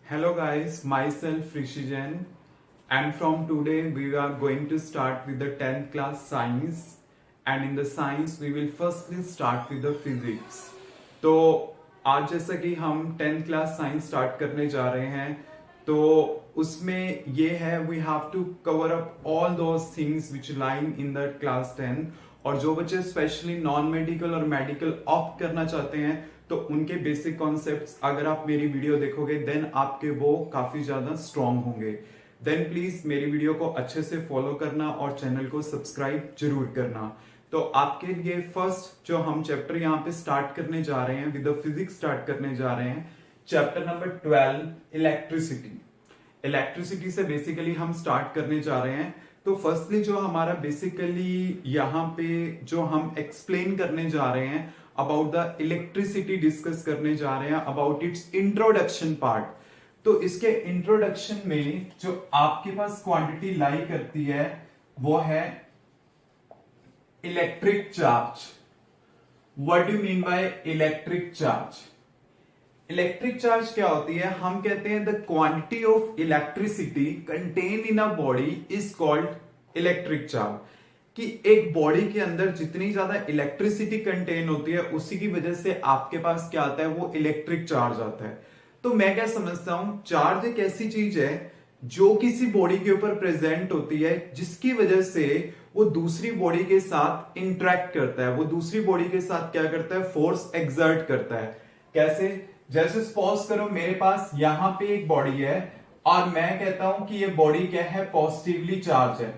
Hello guys, myself Rishi Jain, and from today we are going to start with the 10th class science, and in the science we will firstly start with the physics. तो आज जैसा कि हम 10th class science start करने जा रहे हैं तो उसमें ये है we have to cover up all those things which line in the class 10 और जो बच्चे स्पेशली नॉन मेडिकल और मेडिकल ऑप्ट करना चाहते हैं तो उनके बेसिक कॉन्सेप्ट्स अगर आप मेरी वीडियो देखोगे देन आपके वो काफी ज्यादा स्ट्रांग होंगे। देन प्लीज मेरी वीडियो को अच्छे से फॉलो करना और चैनल को सब्सक्राइब जरूर करना। तो आपके लिए फर्स्ट जो हम चैप्टर यहाँ पे स्टार्ट करने जा रहे हैं विद फिजिक्स स्टार्ट करने जा रहे हैं चैप्टर नंबर 12 इलेक्ट्रिसिटी। इलेक्ट्रिसिटी से बेसिकली हम स्टार्ट करने जा रहे हैं। तो फर्स्टली जो हमारा बेसिकली यहाँ पे जो हम एक्सप्लेन करने जा रहे हैं अबाउट द इलेक्ट्रिसिटी डिस्कस करने जा रहे हैं अबाउट इट्स इंट्रोडक्शन पार्ट। तो इसके इंट्रोडक्शन में जो आपके पास क्वांटिटी लाई करती है वो है electric charge. What do mean by electric charge? Electric charge क्या होती है? हम कहते हैं the quantity of electricity contain in a body is called electric charge. कि एक बॉडी के अंदर जितनी ज्यादा इलेक्ट्रिसिटी कंटेन होती है उसी की वजह से आपके पास क्या आता है वो इलेक्ट्रिक चार्ज आता है। तो मैं क्या समझता हूं चार्ज एक ऐसी चीज है जो किसी बॉडी के ऊपर प्रेजेंट होती है जिसकी वजह से वो दूसरी बॉडी के साथ इंटरेक्ट करता है, वो दूसरी बॉडी के साथ क्या करता है फोर्स एक्सर्ट करता है। कैसे? जैसे सपोज करो मेरे पास यहां पे एक बॉडी है और मैं कहता हूं कि ये बॉडी क्या है पॉजिटिवली चार्ज है।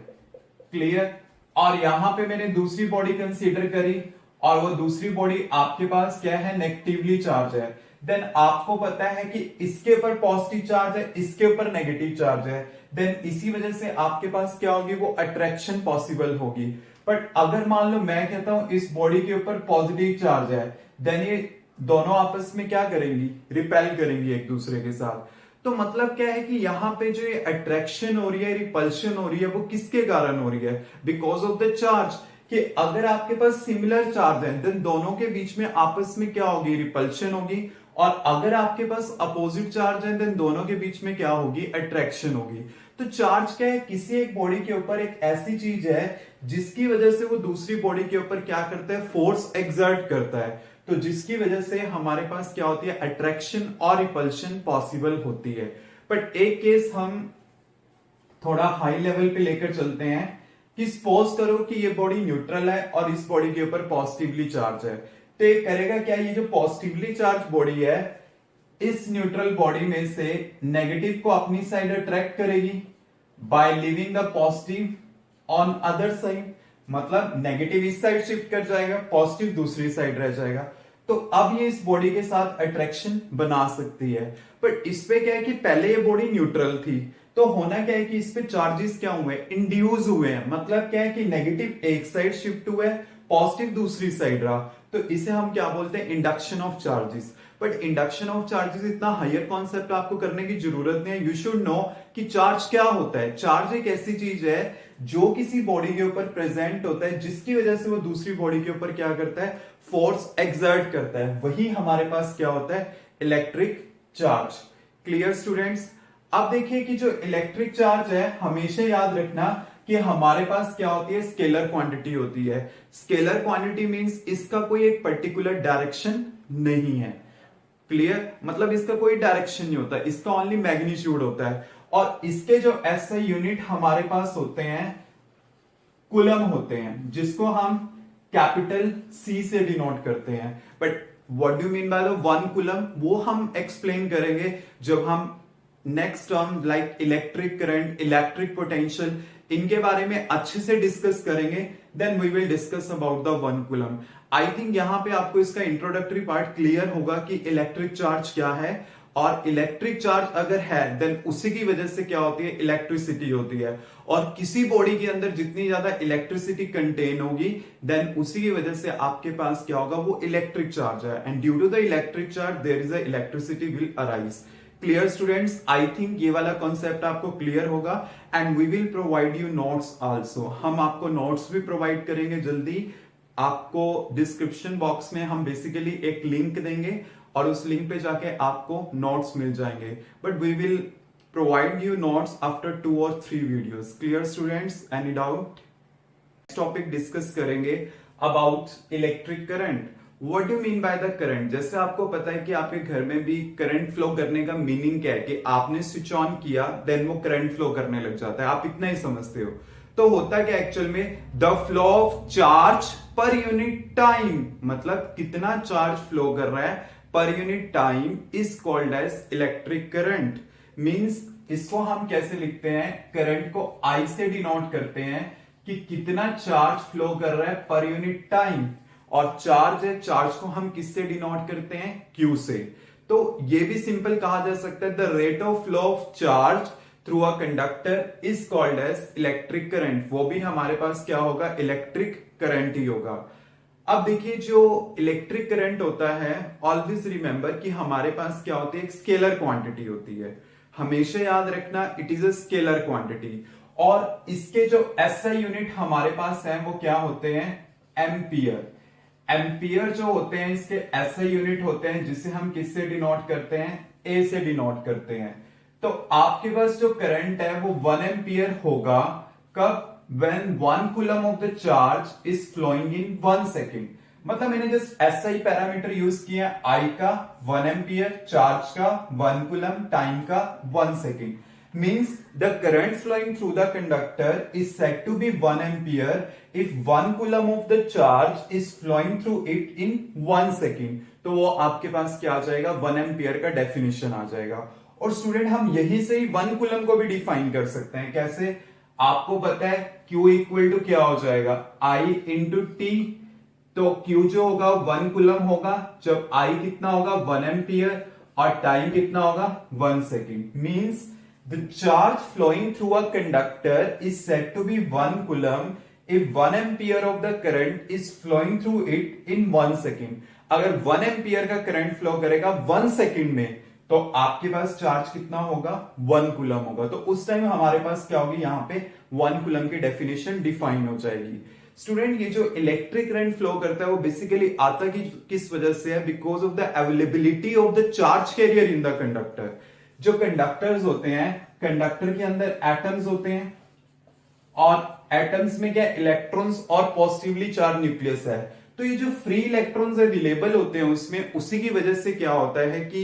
क्लियर? और यहां पे मैंने दूसरी बॉडी कंसीडर करी और वो दूसरी बॉडी आपके पास क्या है नेगेटिवली चार्ज है। देन आपको पता है कि इसके ऊपर पॉजिटिव चार्ज है, इसके ऊपर नेगेटिव चार्ज है। देन इसी वजह से आपके पास क्या होगी वो अट्रैक्शन पॉसिबल होगी। बट अगर मान लो मैं कहता हूं इस बॉडी के ऊपर पॉजिटिव चार्ज है देन ये दोनों आपस में क्या करेंगी रिपेल करेंगी एक दूसरे के साथ। तो मतलब क्या है कि यहाँ पे जो ये अट्रैक्शन हो रही है रिपल्शन हो रही है वो किसके कारण हो रही है? Because of the charge. कि अगर आपके पास सिमिलर चार्ज है देन दोनों के बीच में आपस में क्या होगी रिपल्शन होगी और अगर आपके पास अपोजिट चार्ज है देन दोनों के बीच में क्या होगी अट्रैक्शन होगी। तो चार्ज क्या है? किसी एक बॉडी के ऊपर एक ऐसी चीज है जिसकी वजह से वो दूसरी बॉडी के ऊपर क्या करता है फोर्स एक्सर्ट करता है। तो जिसकी वजह से हमारे पास क्या होती है अट्रैक्शन और रिपल्शन पॉसिबल होती है। बट एक केस हम थोड़ा हाई लेवल पे लेकर चलते हैं कि सपोज करो कि ये बॉडी न्यूट्रल है और इस बॉडी के ऊपर पॉजिटिवली चार्ज है। तो ये करेगा क्या? ये जो पॉजिटिवली चार्ज बॉडी है इस न्यूट्रल बॉडी में से नेगेटिव को अपनी साइड अट्रैक्ट करेगी by leaving the positive on other side. मतलब नेगेटिव इस साइड शिफ्ट कर जाएगा, पॉजिटिव दूसरी साइड रह जाएगा। तो अब ये इस बॉडी के साथ अट्रैक्शन बना सकती है। बट इस पे क्या है कि पहले ये बॉडी न्यूट्रल थी तो होना क्या है कि इस पे चार्जेस क्या हुए इंड्यूस हुए हैं। मतलब क्या है कि नेगेटिव एक साइड शिफ्ट हुआ है, पॉजिटिव दूसरी साइड रहा। तो इसे हम क्या बोलते हैं induction of charges. But induction of charges इतना हायर कॉन्सेप्ट आपको करने की जरूरत नहीं है। यू शुड नो कि चार्ज क्या होता है। चार्ज एक ऐसी चीज है जो किसी बॉडी के ऊपर प्रेजेंट होता है जिसकी वजह से वो दूसरी बॉडी के ऊपर क्या करता है फोर्स एक्सर्ट करता है। वही हमारे पास क्या होता है इलेक्ट्रिक चार्ज। Clear students? अब देखिए कि जो इलेक्ट्रिक चार्ज है हमेशा याद रखना कि हमारे पास क्या होती है स्केलर क्वांटिटी होती है। स्केलर क्वांटिटी मींस इसका कोई एक पर्टिकुलर डायरेक्शन नहीं है। क्लियर? मतलब इसका कोई डायरेक्शन नहीं होता, इसका ओनली मैग्नीट्यूड होता है। और इसके जो एसआई यूनिट हमारे पास होते हैं कूलम होते हैं जिसको हम कैपिटल सी से डिनोट करते हैं। But what do mean by the 1 coulomb वो हम एक्सप्लेन करेंगे जब हम next term like electric current electric potential इनके बारे में अच्छे से डिस्कस करेंगे। Then we will discuss about the 1 coulomb. I think यहां पे आपको इसका इंट्रोडक्टरी पार्ट क्लियर होगा कि इलेक्ट्रिक चार्ज क्या है और इलेक्ट्रिक चार्ज अगर है देन उसी की वजह से क्या होती है इलेक्ट्रिसिटी होती है। और किसी बॉडी के अंदर जितनी ज्यादा इलेक्ट्रिसिटी कंटेन होगी देन उसी की वजह से आपके पास क्या होगा वो इलेक्ट्रिक चार्ज है। And due to the electric charge there is a electricity will arise. Clear students? I think ये वाला कॉन्सेप्ट आपको क्लियर होगा and we will provide you notes also. हम आपको नोट्स भी प्रोवाइड करेंगे जल्दी। आपको डिस्क्रिप्शन बॉक्स में हम बेसिकली एक लिंक देंगे और उस लिंक पे जाके आपको नोट्स मिल जाएंगे, but we will provide you notes after 2 और 3 videos. Clear students, any doubt? Topic discuss करेंगे about electric current. What do mean by the current? जैसे आपको पता है कि आपके घर में भी करंट फ्लो करने का मीनिंग क्या है कि आपने स्विच ऑन किया देन वो करंट फ्लो करने लग जाता है, आप इतना ही समझते हो। तो होता क्या एक्चुअल में, the flow of charge per unit time, मतलब कितना चार्ज फ्लो कर रहा है per unit time is called as electric current. Means इसको हम कैसे लिखते हैं, करंट को आई से डिनोट करते हैं कि कितना चार्ज फ्लो कर रहा है पर यूनिट टाइम, और चार्ज है, चार्ज को हम किससे डिनोट करते हैं, क्यू से। तो ये भी सिंपल कहा जा सकता है, the rate of flow of charge through a conductor is called as electric current. वो भी हमारे पास क्या होगा, इलेक्ट्रिक करंट ही होगा। अब देखिए जो इलेक्ट्रिक करंट होता है, ऑलवेज रिमेंबर कि हमारे पास क्या होती है, एक स्केलर क्वांटिटी होती है। हमेशा याद रखना, it is a scalar quantity. और इसके जो एसआई यूनिट हमारे पास है वो क्या होते हैं, एम्पियर। एम्पियर जो होते हैं इसके एसआई यूनिट होते हैं, जिसे हम किससे डिनोट करते हैं, ए से डिनोट करते हैं। तो आपके पास जो करंट है वो 1 एम्पियर होगा कब, when 1 coulomb of the charge is flowing in 1 second. मतलब मैंने जस्ट एसआई पैरामीटर यूज किया, आई का 1 एम्पियर, चार्ज का 1 कूलम, टाइम का 1 second. means the current flowing through the conductor is said to be 1 ampere if 1 coulomb of the charge is flowing through it in 1 second। तो वो आपके पास क्या आ जाएगा, 1 एम्पियर का डेफिनेशन आ जाएगा। और स्टूडेंट हम यही से ही 1 कूलम को भी डिफाइन कर सकते हैं। कैसे, आपको पता है Q इक्वल टू क्या हो जाएगा, I इंटू टी। तो Q जो होगा 1 कूलम होगा, जब I कितना होगा 1 एम्पियर, और टाइम कितना होगा 1 second. Means the charge flowing through a conductor is said to be 1 coulomb if 1 ampere of the current is flowing through it in 1 second। अगर 1 एम्पियर का करंट फ्लो करेगा 1 सेकेंड में, तो आपके पास चार्ज कितना होगा, 1 कूलम होगा। तो उस टाइम हमारे पास क्या होगी, यहां पे 1 कूलम की डेफिनेशन डिफाइन हो जाएगी। स्टूडेंट ये जो इलेक्ट्रिक करंट फ्लो करता है वो बेसिकली आता किस वजह से है, because of the availability of the charge carrier in the conductor. जो कंडक्टर्स होते हैं, कंडक्टर के अंदर एटम्स होते हैं, और एटम्स में क्या, इलेक्ट्रॉन्स और पॉजिटिवली चार्ज न्यूक्लियस है। तो ये जो फ्री इलेक्ट्रॉन्स अवेलेबल होते हैं उसमें, उसी की वजह से क्या होता है कि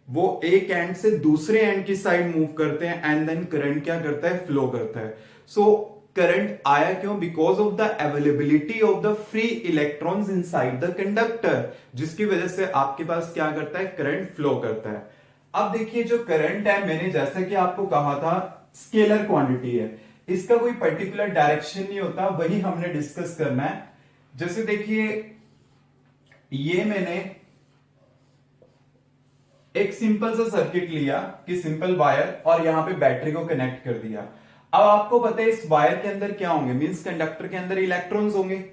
वो एक एंड से दूसरे एंड की साइड मूव करते हैं, एंड देन करंट क्या करता है, फ्लो करता है। सो करंट आया क्यों, because of the availability of the free electrons inside the conductor, जिसकी वजह से आपके पास क्या करता है, करंट फ्लो करता है। अब देखिए जो करंट है, मैंने जैसा कि आपको कहा था स्केलर क्वांटिटी है, इसका कोई पर्टिकुलर डायरेक्शन नहीं होता, वही हमने डिस्कस करना है। जैसे देखिए ये मैंने एक सिंपल सा सर्किट लिया कि सिंपल वायर, और यहां पे बैटरी को कनेक्ट कर दिया। अब आपको पता है इस वायर के अंदर क्या होंगे, मींस कंडक्टर के अंदर इलेक्ट्रॉन्स होंगे,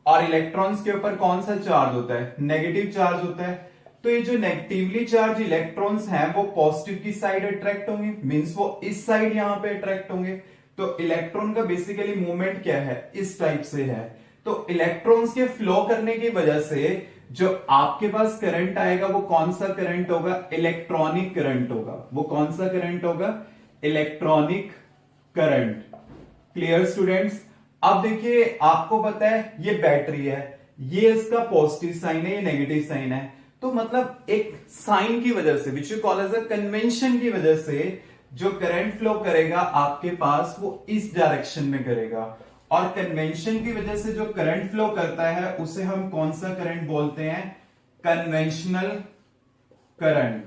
और इलेक्ट्रॉन्स के ऊपर कौन सा चार्ज होता है, नेगेटिव चार्ज होता है। तो ये जो नेगेटिवली चार्ज इलेक्ट्रॉन्स हैं वो पॉजिटिव की साइड अट्रैक्ट होंगे, मींस वो इस साइड यहां पे अट्रैक्ट होंगे। तो इलेक्ट्रॉन का बेसिकली मूवमेंट क्या है, इस टाइप से है। तो इलेक्ट्रॉन्स के फ्लो करने की वजह से जो आपके पास करंट आएगा वो कौन सा करंट होगा, इलेक्ट्रॉनिक करंट होगा। वो कौन सा करंट होगा, इलेक्ट्रॉनिक करंट। Clear students? अब देखिए आपको पता है ये बैटरी है, ये इसका पॉजिटिव साइन है, ये नेगेटिव साइन है। तो मतलब एक साइन की वजह से, which you call as a convention की वजह से, जो करंट फ्लो करेगा आपके पास वो इस डायरेक्शन में करेगा, और कन्वेंशन की वजह से जो करंट फ्लो करता है उसे हम कौन सा करंट बोलते हैं, कन्वेंशनल करंट।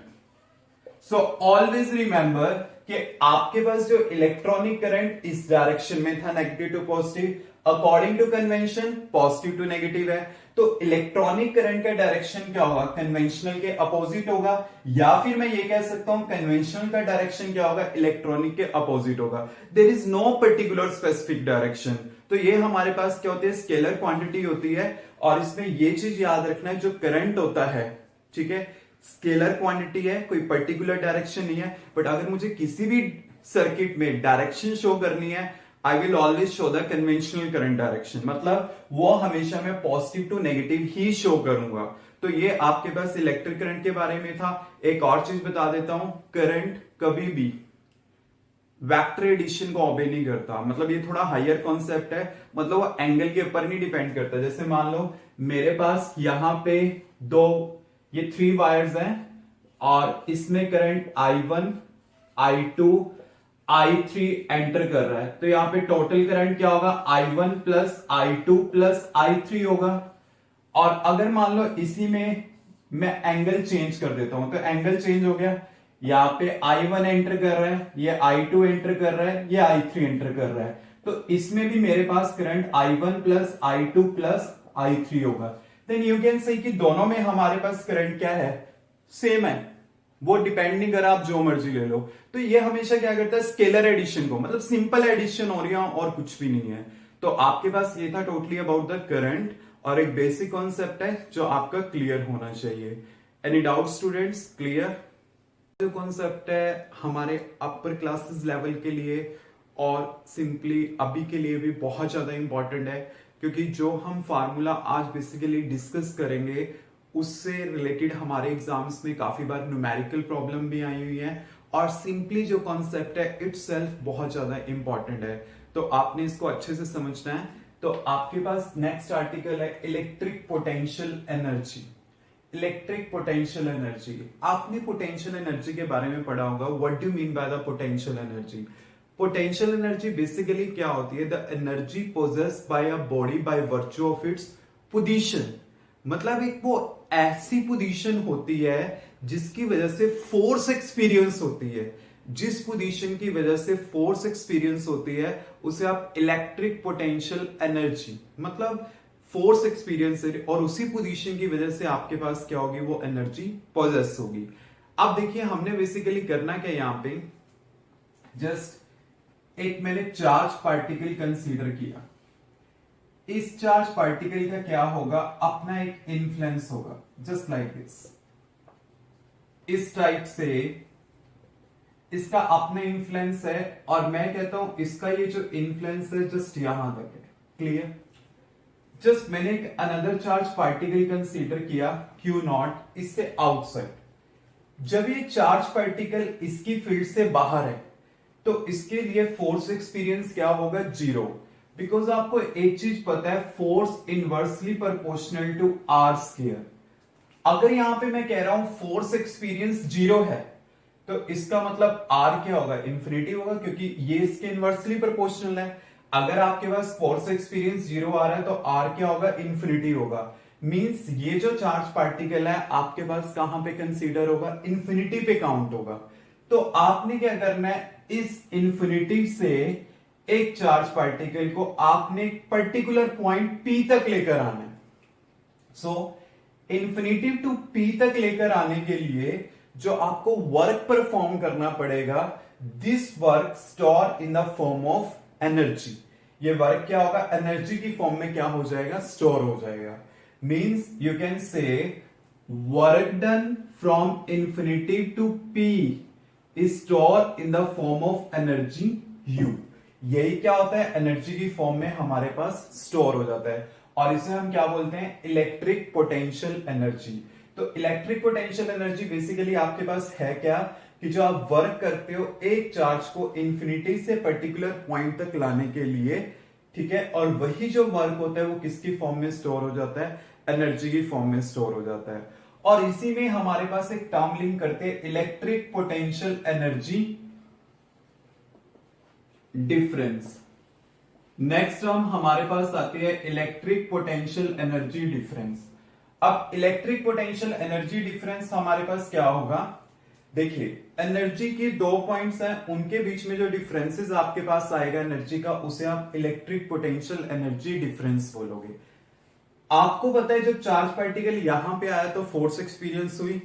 सो ऑलवेज रिमेंबर कि आपके पास जो इलेक्ट्रॉनिक करंट इस डायरेक्शन में था, negative to positive, according to convention positive to negative है। तो इलेक्ट्रॉनिक करंट का डायरेक्शन क्या होगा, कन्वेंशनल के अपोजिट होगा, या फिर मैं ये कह सकता हूं कन्वेंशनल का डायरेक्शन क्या होगा, इलेक्ट्रॉनिक के अपोजिट होगा। There is no particular specific direction. तो ये हमारे पास क्या होती है, स्केलर क्वांटिटी होती है, और इसमें ये चीज याद रखना है, जो करंट होता है, ठीक है, स्केलर क्वांटिटी है, कोई पर्टिकुलर डायरेक्शन नहीं है। बट अगर मुझे किसी भी सर्किट में डायरेक्शन शो करनी है, I will always show the conventional current direction, मतलब वो हमेशा मैं पॉजिटिव टू नेगेटिव ही शो करूंगा। तो ये आपके पास इलेक्ट्रिक करंट के बारे में था। एक और चीज बता देता हूं, करंट कभी भी वेक्टर एडिशन को ऑबे नहीं करता। मतलब ये थोड़ा हायर कॉन्सेप्ट है, मतलब वो एंगल के ऊपर नहीं डिपेंड करता। जैसे मान लो मेरे पास यहां पे ये 3 वायर्स हैं और इसमें current I1, I2, I3 enter कर रहा है, तो यहां पे टोटल करंट क्या होगा, I1 plus I2 plus I3 होगा। और अगर मान लो इसी में मैं एंगल चेंज कर देता हूं, तो एंगल चेंज हो गया। यहाँ पे I1 एंटर कर रहा है, ये I2 एंटर कर रहा है, ये I3 एंटर कर रहा है, तो इसमें भी मेरे पास current I1 plus I2 plus I3 होगा। देन यू कैन से कि दोनों में हमारे पास करंट क्या है, सेम है, वो डिपेंड नहीं कर रहा, आप जो मर्जी ले लो। तो ये हमेशा क्या करता है, स्केलर एडिशन को, मतलब सिंपल एडिशन हो रही है और कुछ भी नहीं है। तो आपके पास ये था टोटली अबाउट द करंट, और एक बेसिक कॉन्सेप्ट है जो आपका क्लियर होना चाहिए। Any doubt students, clear? जो कॉन्सेप्ट है हमारे अपर क्लासेस लेवल के लिए और सिंपली अभी के लिए भी बहुत ज्यादा इंपॉर्टेंट है, क्योंकि जो हम फार्मूला आज बेसिकली डिस्कस करेंगे उससे रिलेटेड हमारे एग्जाम्स में काफी बार न्यूमेरिकल प्रॉब्लम भी आई हुई है, और सिंपली जो कॉन्सेप्ट है इटसेल्फ बहुत ज्यादा इंपॉर्टेंट है, तो आपने इसको अच्छे से समझना है। तो आपके पास नेक्स्ट आर्टिकल है electric potential energy. Electric potential energy, आपने पोटेंशियल एनर्जी के बारे में पढ़ा होगा। What do mean by the potential energy? Potential energy basically क्या होती है, the energy possessed by a body by virtue of its position. मतलब एक वो ऐसी पोजीशन होती है जिसकी वजह से फोर्स एक्सपीरियंस होती है, जिस पोजीशन की वजह से फोर्स एक्सपीरियंस होती है उसे आप इलेक्ट्रिक पोटेंशियल एनर्जी, मतलब फोर्स एक्सपीरियंस है, और उसी पोजीशन की वजह से आपके पास क्या होगी, वो एनर्जी पोजेस होगी। अब देखिए हमने बेसिकली करना क्या, यहां पे जस्ट एक मैंने चार्ज पार्टिकल कंसीडर किया। इस चार्ज पार्टिकल का क्या होगा, अपना एक इन्फ्लुएंस होगा, जस्ट लाइक दिस। इस टाइप से इसका अपना इन्फ्लुएंस है, और मैं कहता हूं इसका ये जो इन्फ्लुएंस है जस्ट यहां तक है। क्लियर? जस्ट मैंने एक अनदर चार्ज पार्टिकल कंसीडर किया Q0, इससे आउटसाइड। जब ये चार्ज पार्टिकल इसकी फील्ड से बाहर है तो इसके लिए फोर्स एक्सपीरियंस क्या होगा, 0। बिकॉज आपको एक चीज पता है, force inversely proportional to R square. अगर यहां पे मैं कह रहा हूं फोर्स एक्सपीरियंस 0 है, तो इसका मतलब आर क्या होगा, इंफिनिटी होगा, क्योंकि ये इसके इनवर्सली प्रोपोर्शनल है। अगर आपके पास फोर्स एक्सपीरियंस 0 आ रहा है तो आर क्या होगा, इंफिनिटी होगा। मींस ये जो चार्ज पार्टिकल है आपके पास कहां पे कंसीडर होगा, इंफिनिटी पे काउंट होगा। तो आपने क्या करना है, इस इंफिनिटी से एक चार्ज पार्टिकल को आपने एक पर्टिकुलर पॉइंट P तक लेकर आना है। सो इंफिनिटी टू P तक लेकर आने के लिए जो आपको वर्क परफॉर्म करना पड़ेगा, this work store in the form of energy. ये वर्क क्या होगा, एनर्जी की फॉर्म में क्या हो जाएगा, स्टोर हो जाएगा। Means you can say work done from infinity to P is store in the form of energy U। यही क्या होता है, एनर्जी की फॉर्म में हमारे पास स्टोर हो जाता है, और इसे हम क्या बोलते हैं, इलेक्ट्रिक पोटेंशियल एनर्जी। तो इलेक्ट्रिक पोटेंशियल एनर्जी बेसिकली आपके पास है क्या, कि जो आप वर्क करते हो एक चार्ज को इंफिनिटी से पर्टिकुलर पॉइंट तक लाने के लिए, ठीक है, और वही जो वर्क होता है वो किसकी फॉर्म में स्टोर हो जाता है, एनर्जी की फॉर्म में स्टोर हो जाता है। और इसी में हमारे पास एक टर्म लिंक करते हैं, electric potential energy difference. Next term हमारे पास आती है इलेक्ट्रिक पोटेंशियल एनर्जी डिफरेंस। अब इलेक्ट्रिक पोटेंशियल एनर्जी डिफरेंस हमारे पास क्या होगा, देखिए एनर्जी के 2 पॉइंट्स हैं, उनके बीच में जो डिफरेंसेस आपके पास आएगा एनर्जी का, उसे आप इलेक्ट्रिक पोटेंशियल एनर्जी डिफरेंस बोलोगे। आपको पता है जब चार्ज पार्टिकल यहां पे आया तो फोर्स एक्सपीरियंस हुई।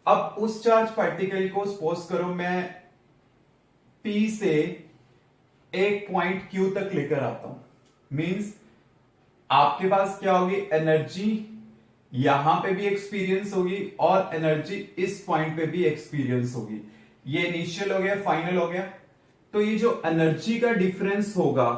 अब उस चार्ज पार्टिकल को सपोज करो मैं P से एक पॉइंट Q तक लेकर आता हूं, मींस आपके पास क्या होगी, एनर्जी यहां पे भी एक्सपीरियंस होगी और एनर्जी इस पॉइंट पे भी एक्सपीरियंस होगी। ये इनिशियल हो गया, फाइनल हो गया। तो ये जो एनर्जी का डिफरेंस होगा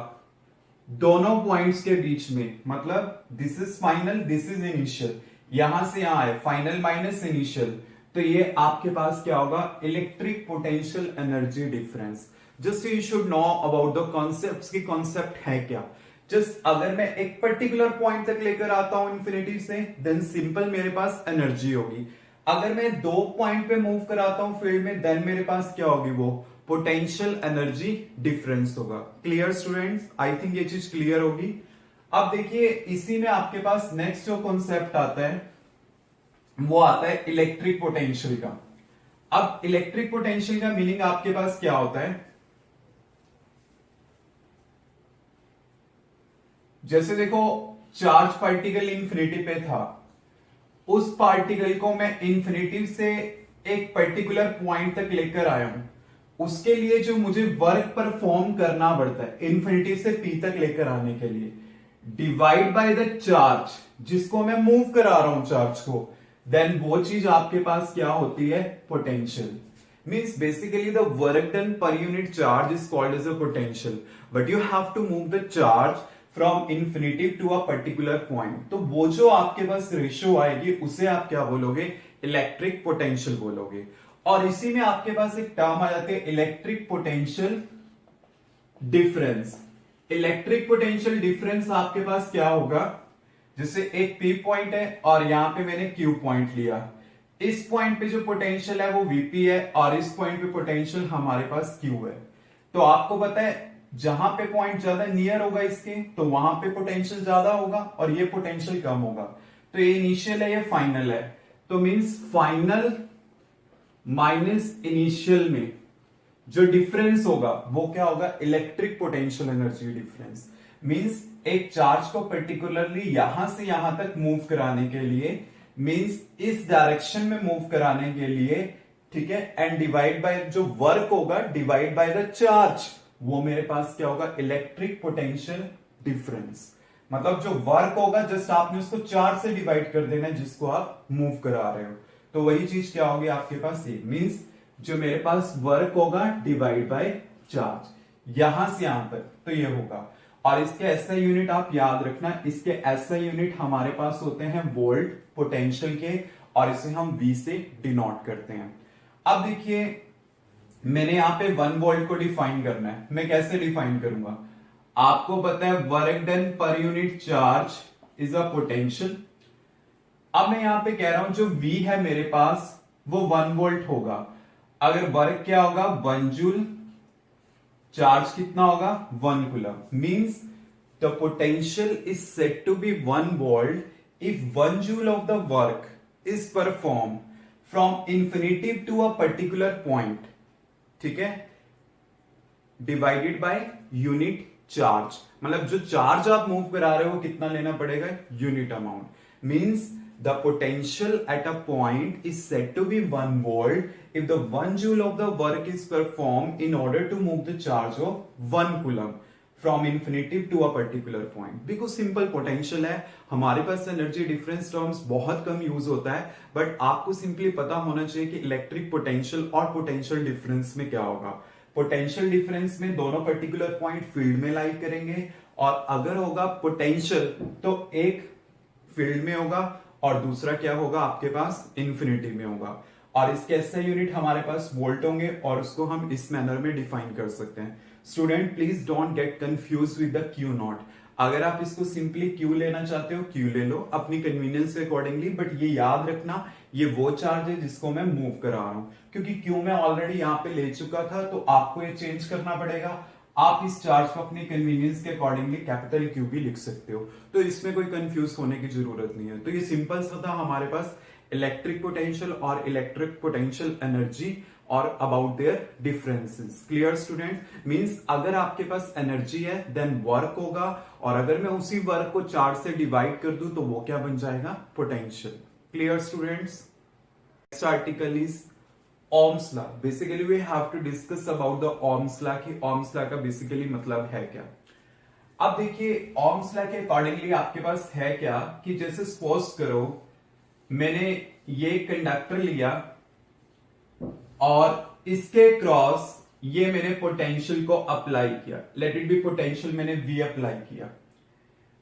दोनों पॉइंट्स के बीच में, मतलब this is final, this is initial, यहां से यहां है, फाइनल माइनस इनिशियल, तो ये आपके पास क्या होगा, electric potential energy difference. Just you should know about the concept की कॉन्सेप्ट है क्या। जस्ट अगर मैं एक पर्टिकुलर पॉइंट तक लेकर आता हूं इन्फिनिटी से, देन सिंपल मेरे पास एनर्जी होगी। अगर मैं 2 पॉइंट पे मूव कराता हूं फील्ड में, देन मेरे पास क्या होगी, वो पोटेंशियल एनर्जी डिफरेंस होगा। क्लियर स्टूडेंट्स, आई थिंक ये चीज क्लियर होगी। अब देखिए इसी में आपके पास नेक्स्ट जो कॉन्सेप्ट आता है वो आता है इलेक्ट्रिक पोटेंशियल का। अब इलेक्ट्रिक पोटेंशियल का मीनिंग आपके पास क्या होता है, जैसे देखो चार्ज पार्टिकल इंफिनिटी पे था, उस पार्टिकल को मैं इंफिनिटी से एक पर्टिकुलर पॉइंट तक लेकर आया हूं, उसके लिए जो मुझे वर्क परफॉर्म करना पड़ता है इंफिनिटी से पी तक लेकर आने के लिए, डिवाइड बाय द चार्ज जिसको मैं मूव करा रहा हूं चार्ज को, देन वो चीज आपके पास क्या होती है, potential. Means basically the work done per unit charge is called as a potential, but you have to move the charge from infinity to a particular point. तो वो जो आपके पास रेशियो आएगी उसे आप क्या बोलोगे, इलेक्ट्रिक पोटेंशियल बोलोगे। और इसी में आपके पास एक टर्म आ जाती है electric potential difference. Electric potential difference आपके पास क्या होगा, जैसे एक पी पॉइंट है और यहां पे मैंने क्यू पॉइंट लिया, इस पॉइंट पे जो पोटेंशियल है वो वीपी है और इस पॉइंट पे पोटेंशियल हमारे पास क्यू है। तो आपको पता है जहां पे पॉइंट ज्यादा नियर होगा इसके, तो वहां पे पोटेंशियल ज्यादा होगा और ये पोटेंशियल कम होगा। तो ये इनिशियल है, ये फाइनल है, तो मींस फाइनल माइनस इनिशियल में जो डिफरेंस होगा वो क्या होगा, electric potential energy difference. Means एक चार्ज को पर्टिकुलरली यहां से यहां तक मूव कराने के लिए, मींस इस डायरेक्शन में मूव कराने के लिए, ठीक है, एंड डिवाइड बाय जो वर्क होगा डिवाइड बाय द चार्ज, वो मेरे पास क्या होगा, इलेक्ट्रिक पोटेंशियल डिफरेंस। मतलब जो वर्क होगा जस्ट आपने उसको चार्ज से डिवाइड कर देना है जिसको आप मूव करा रहे हो, तो वही चीज क्या होगी आपके पास, ये मींस जो मेरे पास वर्क होगा डिवाइड बाय चार्ज यहां से यहां तक, तो ये होगा। और इसके एसआई यूनिट आप याद रखना, इसके एसआई यूनिट हमारे पास होते हैं वोल्ट पोटेंशियल के, और इसे हम वी से डिनोट करते हैं। अब देखिए मैंने यहां पे 1 वोल्ट को डिफाइन करना है, मैं कैसे डिफाइन करूंगा, आपको पता है work done per unit charge is a potential. अब मैं यहां पे कह रहा हूं जो V है मेरे पास वो 1 वोल्ट होगा, अगर वर्क क्या होगा 1 जूल, चार्ज कितना होगा 1 coulomb, means the potential is said to be 1 volt if 1 joule of the work is perform from infinity to a particular point, ठीक है, डिवाइडेड बाय यूनिट चार्ज। मतलब जो चार्ज आप मूव करा रहे हो वो कितना लेना पड़ेगा, unit amount. Means the potential at a point is said to be 1 volt if the 1 joule of the work is performed in order to move the charge of 1 coulomb from infinity to a particular point। देखो simple potential है, हमारे पास energy difference terms बहुत कम use होता है, but आपको simply पता होना चाहिए कि इलेक्ट्रिक पोटेंशियल और पोटेंशियल डिफरेंस में क्या होगा। पोटेंशियल डिफरेंस में दोनों पर्टिकुलर पॉइंट फील्ड में लाई करेंगे, और अगर होगा पोटेंशियल तो एक फील्ड में होगा और दूसरा क्या होगा आपके पास इंफिनिटी में होगा। और इसके एसआई यूनिट हमारे पास वोल्ट होंगे और उसको हम इस मैनर में डिफाइन कर सकते हैं। Student please don't get confuse with the Q not. अगर आप इसको सिंपली क्यू लेना चाहते हो क्यू ले लो अपनी कन्वीनियंस के अकॉर्डिंगली, बट ये याद रखना ये वो चार्ज है जिसको मैं मूव करा रहा हूं, क्योंकि क्यू मैं ऑलरेडी यहां पे ले चुका था तो आपको ये चेंज करना पड़ेगा। आप इस चार्ज को अपनी कन्वीनियंस के अकॉर्डिंगली कैपिटल क्यू भी लिख सकते हो, तो इसमें कोई कंफ्यूज होने की जरूरत नहीं है। तो ये सिंपल सा था हमारे पास इलेक्ट्रिक पोटेंशियल और इलेक्ट्रिक पोटेंशियल एनर्जी और about their differences. Clear student, means अगर आपके पास एनर्जी है देन वर्क होगा, और अगर मैं उसी वर्क को चार्ज से डिवाइड कर दूं तो वो क्या बन जाएगा, potential. Clear students, next article is Ohm's law। Basically we have to discuss about the Ohm's law कि Ohm's law का बेसिकली मतलब है क्या। अब देखिए Ohm's law के अकॉर्डिंगली आपके पास है क्या कि जैसे सपोज करो मैंने ये कंडक्टर लिया और इसके क्रॉस ये मैंने पोटेंशियल को अप्लाई किया, लेट इट बी पोटेंशियल मैंने V अप्लाई किया,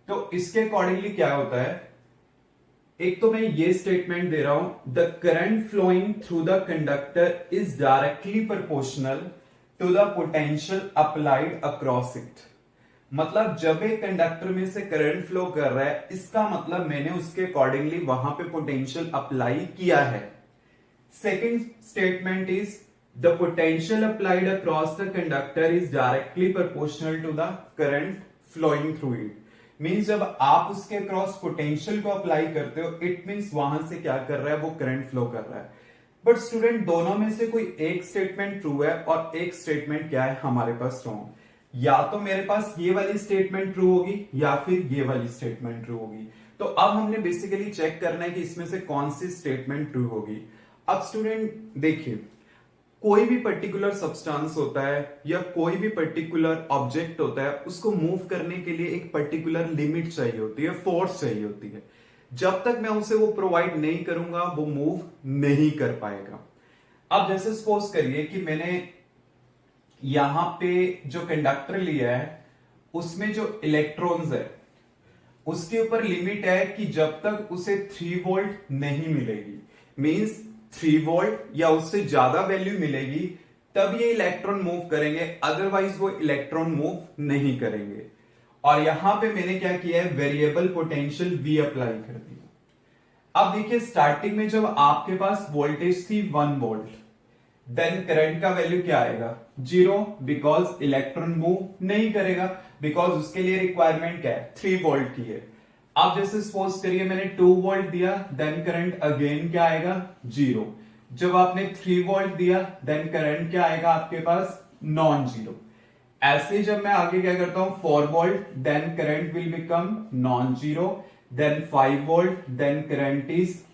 तो इसके अकॉर्डिंगली क्या होता है, एक तो मैं ये स्टेटमेंट दे रहा हूं, the current flowing through the conductor is directly proportional to the potential applied across it. मतलब जब एक कंडक्टर में से करंट फ्लो कर रहा है, इसका मतलब मैंने उसके अकॉर्डिंगली वहां पे पोटेंशियल अप्लाई किया है। Second statement is the potential applied across the conductor is directly proportional to the current flowing through it. Means जब आप उसके अक्रॉस पोटेंशियल को अप्लाई करते हो, इट मीन्स वहां से क्या कर रहा है, वो करंट फ्लो कर रहा है। बट स्टूडेंट दोनों में से कोई एक स्टेटमेंट ट्रू है और एक स्टेटमेंट क्या है हमारे पास रॉन्ग। या तो मेरे पास ये वाली स्टेटमेंट ट्रू होगी या फिर ये वाली स्टेटमेंट ट्रू होगी। तो अब हमने बेसिकली चेक करना है कि इसमें से कौन सी स्टेटमेंट ट्रू होगी। अब स्टूडेंट देखिए, कोई भी पर्टिकुलर सब्सटेंस होता है या कोई भी पर्टिकुलर ऑब्जेक्ट होता है, उसको मूव करने के लिए एक पर्टिकुलर लिमिट चाहिए होती है, फोर्स चाहिए होती है। जब तक मैं उसे वो प्रोवाइड नहीं करूंगा, वो मूव नहीं कर पाएगा। अब जैसे सपोज करिए कि मैंने यहां पे जो कंडक्टर लिया है, उसमें जो इलेक्ट्रॉन्स है, उसके ऊपर लिमिट है कि जब तक उसे 3 वोल्ट नहीं मिलेगी, मींस 3 वोल्ट या उससे ज्यादा वैल्यू मिलेगी, तब ये इलेक्ट्रॉन मूव करेंगे, अदरवाइज वो इलेक्ट्रॉन मूव नहीं करेंगे। और यहां पे मैंने क्या किया है, वेरिएबल पोटेंशियल V अप्लाई कर दिया। अब देखिए, स्टार्टिंग में जब आपके पास वोल्टेज थी 1 वोल्ट, देन करंट का वैल्यू क्या आएगा, 0, बिकॉज इलेक्ट्रॉन मूव नहीं करेगा, बिकॉज उसके लिए रिक्वायरमेंट क्या है, 3 वोल्ट की है। अब जैसे सपोज करिए मैंने 2 वोल्ट दिया, देन करंट अगेन क्या आएगा, 0। जब आपने 3 वोल्ट दिया, देन करंट क्या आएगा आपके पास, नॉन जीरो। ऐसे जब मैं आगे क्या करता हूं, 4 volt, then current will become non zero, then 5 volt, then current is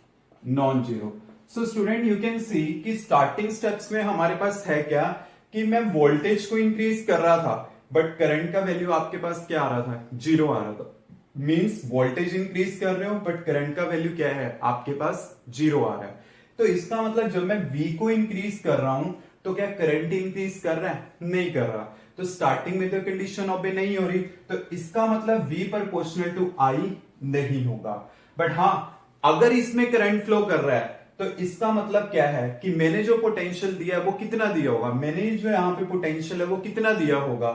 non zero. So student you can see कि स्टार्टिंग स्टेप्स में हमारे पास है क्या, कि मैं वोल्टेज को इंक्रीज कर रहा था, बट करंट का वैल्यू आपके पास क्या आ रहा था, 0 आ रहा था। मींस वोल्टेज इंक्रीज कर रहे हो बट करंट का वैल्यू क्या है आपके पास, 0 आ रहा है। तो इसका मतलब जब मैं V को इंक्रीज कर रहा हूं, तो क्या करंट इंक्रीज कर रहा है, नहीं कर रहा। तो स्टार्टिंग में तो कंडीशन ऑबे नहीं हो रही, तो इसका मतलब V प्रोपोर्शनल टू I नहीं होगा। बट हाँ, अगर इसमें करंट फ्लो कर रहा है, तो इसका मतलब क्या है कि मैंने जो पोटेंशियल दिया है वो कितना दिया होगा, मैंने जो यहां पे पोटेंशियल है वो कितना दिया होगा,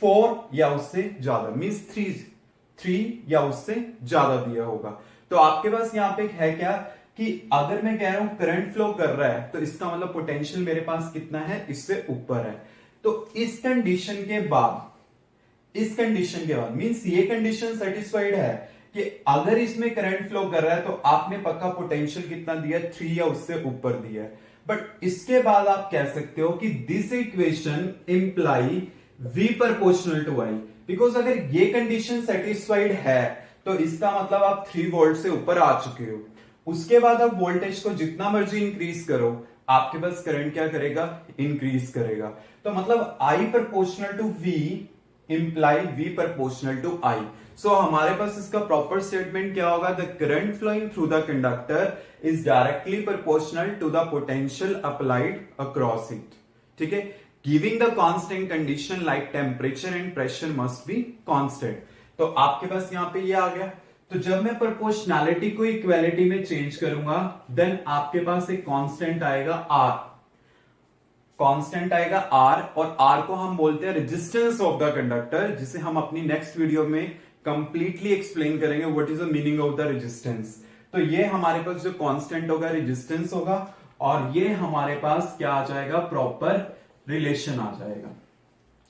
4 या उससे ज्यादा, मींस 3 या उससे ज्यादा दिया होगा। तो आपके पास यहां पे है क्या, कि अगर मैं कह रहा हूं करंट फ्लो कर रहा है, तो इसका मतलब पोटेंशियल मेरे पास कितना है, इससे ऊपर है। तो इस कंडीशन के बाद मींस ये कंडीशन सेटिस्फाइड है कि अगर इसमें करंट फ्लो कर रहा है, तो आपने पक्का पोटेंशियल कितना दिया, 3 या उससे ऊपर दिया है। बट इसके बाद आप कह सकते हो कि this equation imply V proportional to I, because अगर ये कंडीशन सेटिस्फाइड है, तो इसका मतलब आप 3 वोल्ट से ऊपर आ चुके हो। उसके बाद आप वोल्टेज को जितना मर्जी इंक्रीज करो, आपके पास करंट क्या करेगा, इंक्रीज करेगा। तो मतलब I proportional to V imply V proportional to I। So हमारे पास इसका प्रॉपर स्टेटमेंट क्या होगा, the current flowing through the conductor is directly proportional to the potential applied across it. ठीक है, giving the constant condition like temperature and pressure must be constant. तो आपके पास यहां पे ये आ गया। तो जब मैं प्रोपोर्शनैलिटी को इक्वालिटी में चेंज करूंगा, देन आपके पास एक कांस्टेंट आएगा R, कांस्टेंट आएगा R, और R को हम बोलते हैं रेजिस्टेंस ऑफ द कंडक्टर, जिसे हम अपनी नेक्स्ट वीडियो में कंप्लीटली एक्सप्लेन करेंगे what is the meaning of the resistance. तो ये हमारे पास जो कांस्टेंट होगा रेजिस्टेंस होगा, और ये हमारे पास क्या आ जाएगा, प्रॉपर रिलेशन आ जाएगा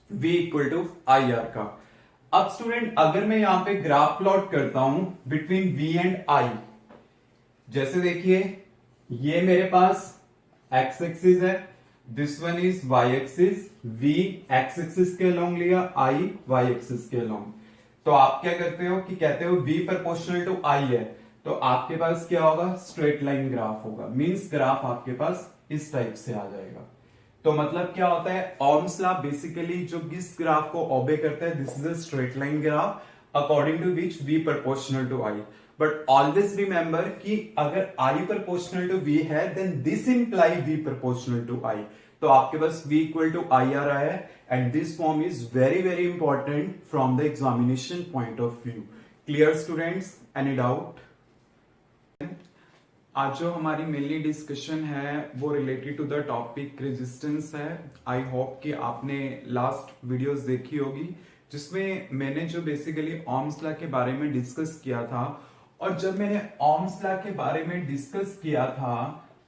V इक्वल टू IR का। अब स्टूडेंट अगर मैं यहां पे ग्राफ प्लॉट करता हूं बिटवीन V एंड I, जैसे देखिए ये मेरे पास x एक्सिस है, this one is y axis, V x axis के अलोंग लिया, I y एक्सिस के अलोंग। तो आप क्या करते हो कि कहते हो V प्रोपोर्शनल टू I है, तो आपके पास क्या होगा, स्ट्रेट लाइन ग्राफ होगा, मींस ग्राफ आपके पास इस टाइप से आ जाएगा। तो मतलब क्या होता है, ओम्स लॉ बेसिकली जो इस ग्राफ को ओबे करता है, this is a straight line graph according to which V proportional to I। But always remember कि अगर I प्रोपोर्शनल टू V है, then this imply V proportional to I। तो आपके पास V इक्वल टू IR आया है, and this form is very very important from the examination point of view. Clear students, any doubt? आज जो हमारी mainly discussion है वो related to the topic resistance है। आई होप कि आपने लास्ट वीडियोस देखी होगी जिसमें मैंने जो बेसिकली ओम्स लॉ के बारे में डिस्कस किया था। और जब मैंने ओम्स लॉ के बारे में डिस्कस किया था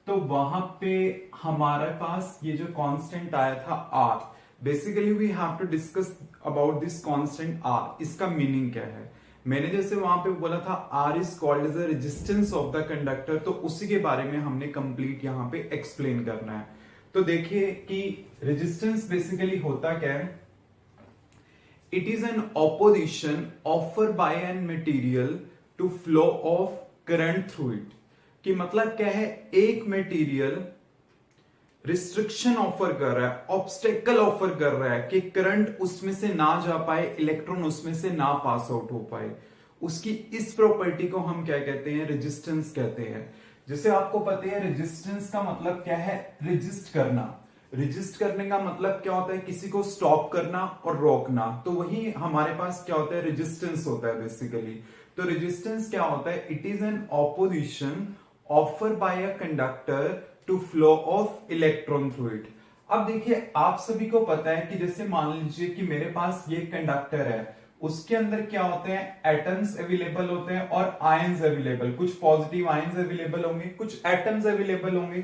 तो वहां पे हमारे पास ये जो कांस्टेंट आया था R. Basically we have to discuss about this constant R, इसका मीनिंग क्या है। मैंने जैसे वहां पे बोला था R is called as a resistance of the conductor, तो उसी के बारे में हमने कंप्लीट यहाँ पे एक्सप्लेन करना है। तो देखिए कि रेजिस्टेंस बेसिकली होता क्या है। It is an opposition offer by an material to flow of current through it. कि मतलब क्या है, एक मटेरियल रिस्ट्रिक्शन ऑफर कर रहा है, ऑब्स्टेकल ऑफर कर रहा है कि करंट उसमें से ना जा पाए, इलेक्ट्रॉन उसमें से ना पास आउट हो पाए। उसकी इस प्रॉपर्टी को हम क्या कहते हैं, रेजिस्टेंस कहते हैं। जैसे आपको पता है रेजिस्टेंस का मतलब क्या है, रेजिस्ट करना। रेजिस्ट करने का मतलब क्या होता है, किसी को स्टॉप करना और रोकना। तो वही हमारे पास क्या होता है, रेजिस्टेंस होता है बेसिकली। तो रेजिस्टेंस क्या होता है, it is an opposition offer by a conductor to flow of electron through it. अब देखिए आप सभी को पता है कि जैसे मान लीजिए कि मेरे पास ये कंडक्टर है, उसके अंदर क्या होते हैं, एटम्स अवेलेबल होते हैं और आयंस अवेलेबल। कुछ पॉजिटिव आयंस अवेलेबल होंगे, कुछ एटम्स अवेलेबल होंगे।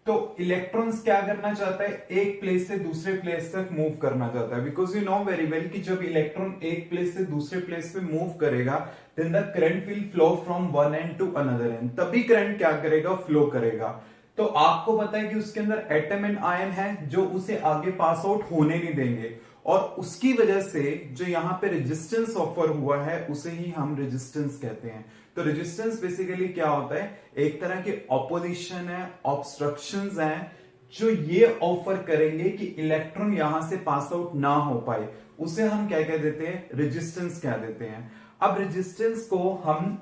तो इलेक्ट्रॉन्स क्या करना चाहता है, एक प्लेस से दूसरे प्लेस तक मूव करना चाहता है। Because you know very well कि जब इलेक्ट्रॉन एक प्लेस से दूसरे प्लेस पे मूव करेगा then the current will flow from one end to another end, तभी करंट क्या करेगा, फ्लो करेगा। तो आपको पता है कि उसके अंदर एटम एंड आयन है जो उसे आगे पास आउट होने नहीं देंगे, और उसकी वजह से जो यहाँ पे रेजिस्टेंस ऑफर हुआ है उसे ही हम रेजिस्टेंस कहते हैं। तो रेजिस्टेंस बेसिकली क्या होता है, एक तरह के ऑपोजिशन है, ऑब्स्ट्रक्शंस हैं जो ये ऑफर करेंगे कि इलेक्ट्रॉन यहां से पास आउट ना हो पाए, उसे हम क्या कह देते हैं, रेजिस्टेंस कह देते हैं। अब रेजिस्टेंस को हम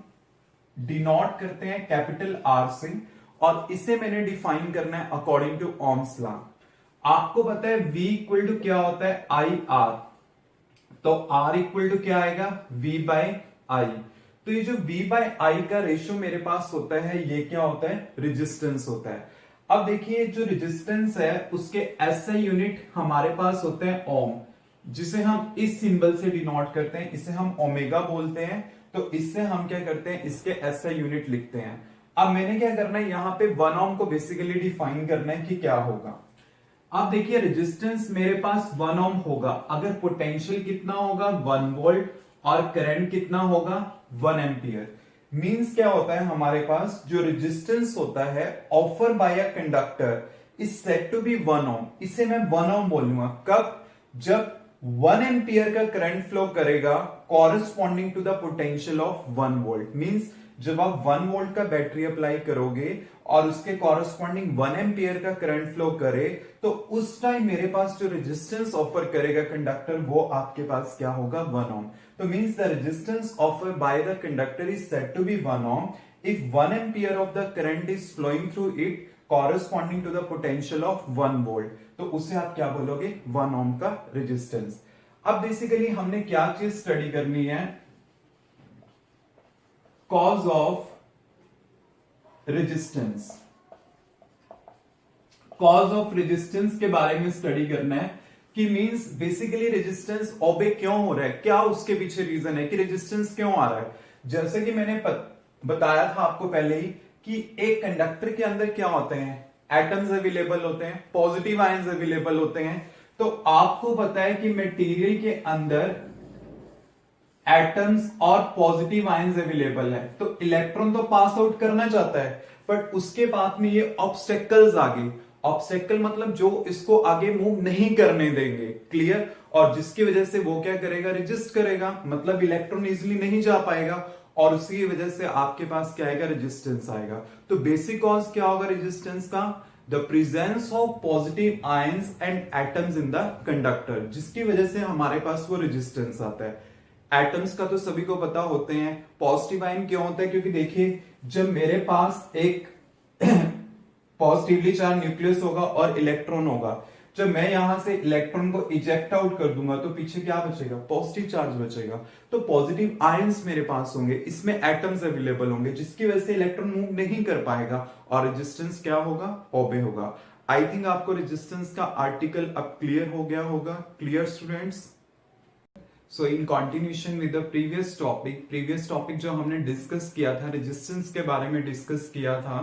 डिनोट करते हैं कैपिटल आर से, और इसे मैंने डिफाइन करना है अकॉर्डिंग टू ओम्स लॉ। आपको पता है V इक्वल टू क्या होता है, आई आर। तो R इक्वल टू क्या आएगा, V बाय आई। तो ये जो V बाय आई का रेशियो मेरे पास होता है, ये क्या होता है, रेजिस्टेंस होता है। अब देखिए जो रेजिस्टेंस है उसके SI यूनिट हमारे पास होते हैं ओम, जिसे हम इस सिंबल से डिनोट करते हैं, इसे हम ओमेगा बोलते हैं। तो इससे हम क्या करते हैं, इसके SI यूनिट लिखते हैं। अब मैंने क्या करना है, यहां पे 1 ओम को बेसिकली डिफाइन करना है कि क्या होगा। अब देखिए रेजिस्टेंस मेरे पास 1 ओम होगा अगर पोटेंशियल कितना होगा, 1 वोल्ट, और करंट कितना होगा, 1 एम्पियर। मींस क्या होता है, हमारे पास जो रेजिस्टेंस होता है offer by a conductor is said to be 1 ohm. इसे मैं 1 ओम बोलूंगा कब, जब 1 एम्पियर का करंट फ्लो करेगा corresponding to the potential of 1 volt. Means जब आप 1 वोल्ट का बैटरी अप्लाई करोगे और उसके कॉरेस्पॉन्डिंग 1 एम्पियर का करंट फ्लो करे, तो उस टाइम मेरे पास जो रेजिस्टेंस ऑफर करेगा कंडक्टर वो आपके पास क्या होगा, 1 ओम। तो means the resistance offer by the conductor is said to be 1 ohm if 1 ampere of the current is flowing through it corresponding to the potential of 1 volt. तो उसे आप क्या बोलोगे, 1 ओम का रेजिस्टेंस। अब बेसिकली हमने क्या चीज स्टडी करनी है, cause of resistance. Cause of resistance के बारे में स्टडी करना है कि मींस बेसिकली रेजिस्टेंस ओबे क्यों हो रहा है, क्या उसके पीछे रीजन है कि रेजिस्टेंस क्यों आ रहा है। जैसे कि मैंने बताया था आपको पहले ही कि एक कंडक्टर के अंदर क्या होते हैं, एटम्स अवेलेबल होते हैं, पॉजिटिव आयंस अवेलेबल होते हैं। तो आपको पता है कि मटेरियल के अंदर एटम्स और पॉजिटिव आयंस अवेलेबल है, तो इलेक्ट्रॉन तो पास आउट करना चाहता है, बट उसके बाद में ये ऑब्स्टेकल्स आगे, ऑब्स्टेकल मतलब जो इसको आगे मूव नहीं करने देंगे, क्लियर। और जिसकी वजह से वो क्या करेगा, रेजिस्ट करेगा, मतलब इलेक्ट्रॉन इजीली नहीं जा पाएगा, और उसी की वजह से आपके पास क्या आएगा, रेजिस्टेंस आएगा। तो बेसिक कॉज क्या होगा रेजिस्टेंस का, the presence of positive ions and atoms in the conductor, जिसकी वजह से हमारे पास वो रेजिस्टेंस आता है। एटम्स का तो सभी को पता होते हैं, पॉजिटिव आयन क्यों होता है, क्योंकि देखिए जब मेरे पास एक पॉजिटिवली चार्ज न्यूक्लियस होगा और इलेक्ट्रॉन होगा, जब मैं यहां से इलेक्ट्रॉन को इजेक्ट आउट कर दूंगा तो पीछे क्या बचेगा, पॉजिटिव चार्ज बचेगा। तो पॉजिटिव आयंस मेरे पास होंगे, इसमें एटम्स अवेलेबल होंगे, जिसकी वजह से इलेक्ट्रॉन मूव नहीं कर पाएगा और रेजिस्टेंस क्या होगा, ओबे होगा। आई थिंक आपको रेजिस्टेंस का आर्टिकल अब क्लियर हो गया होगा। Clear students? So in continuation with the previous topic जो हमने डिस्कस किया था, रेजिस्टेंस के बारे में डिस्कस किया था,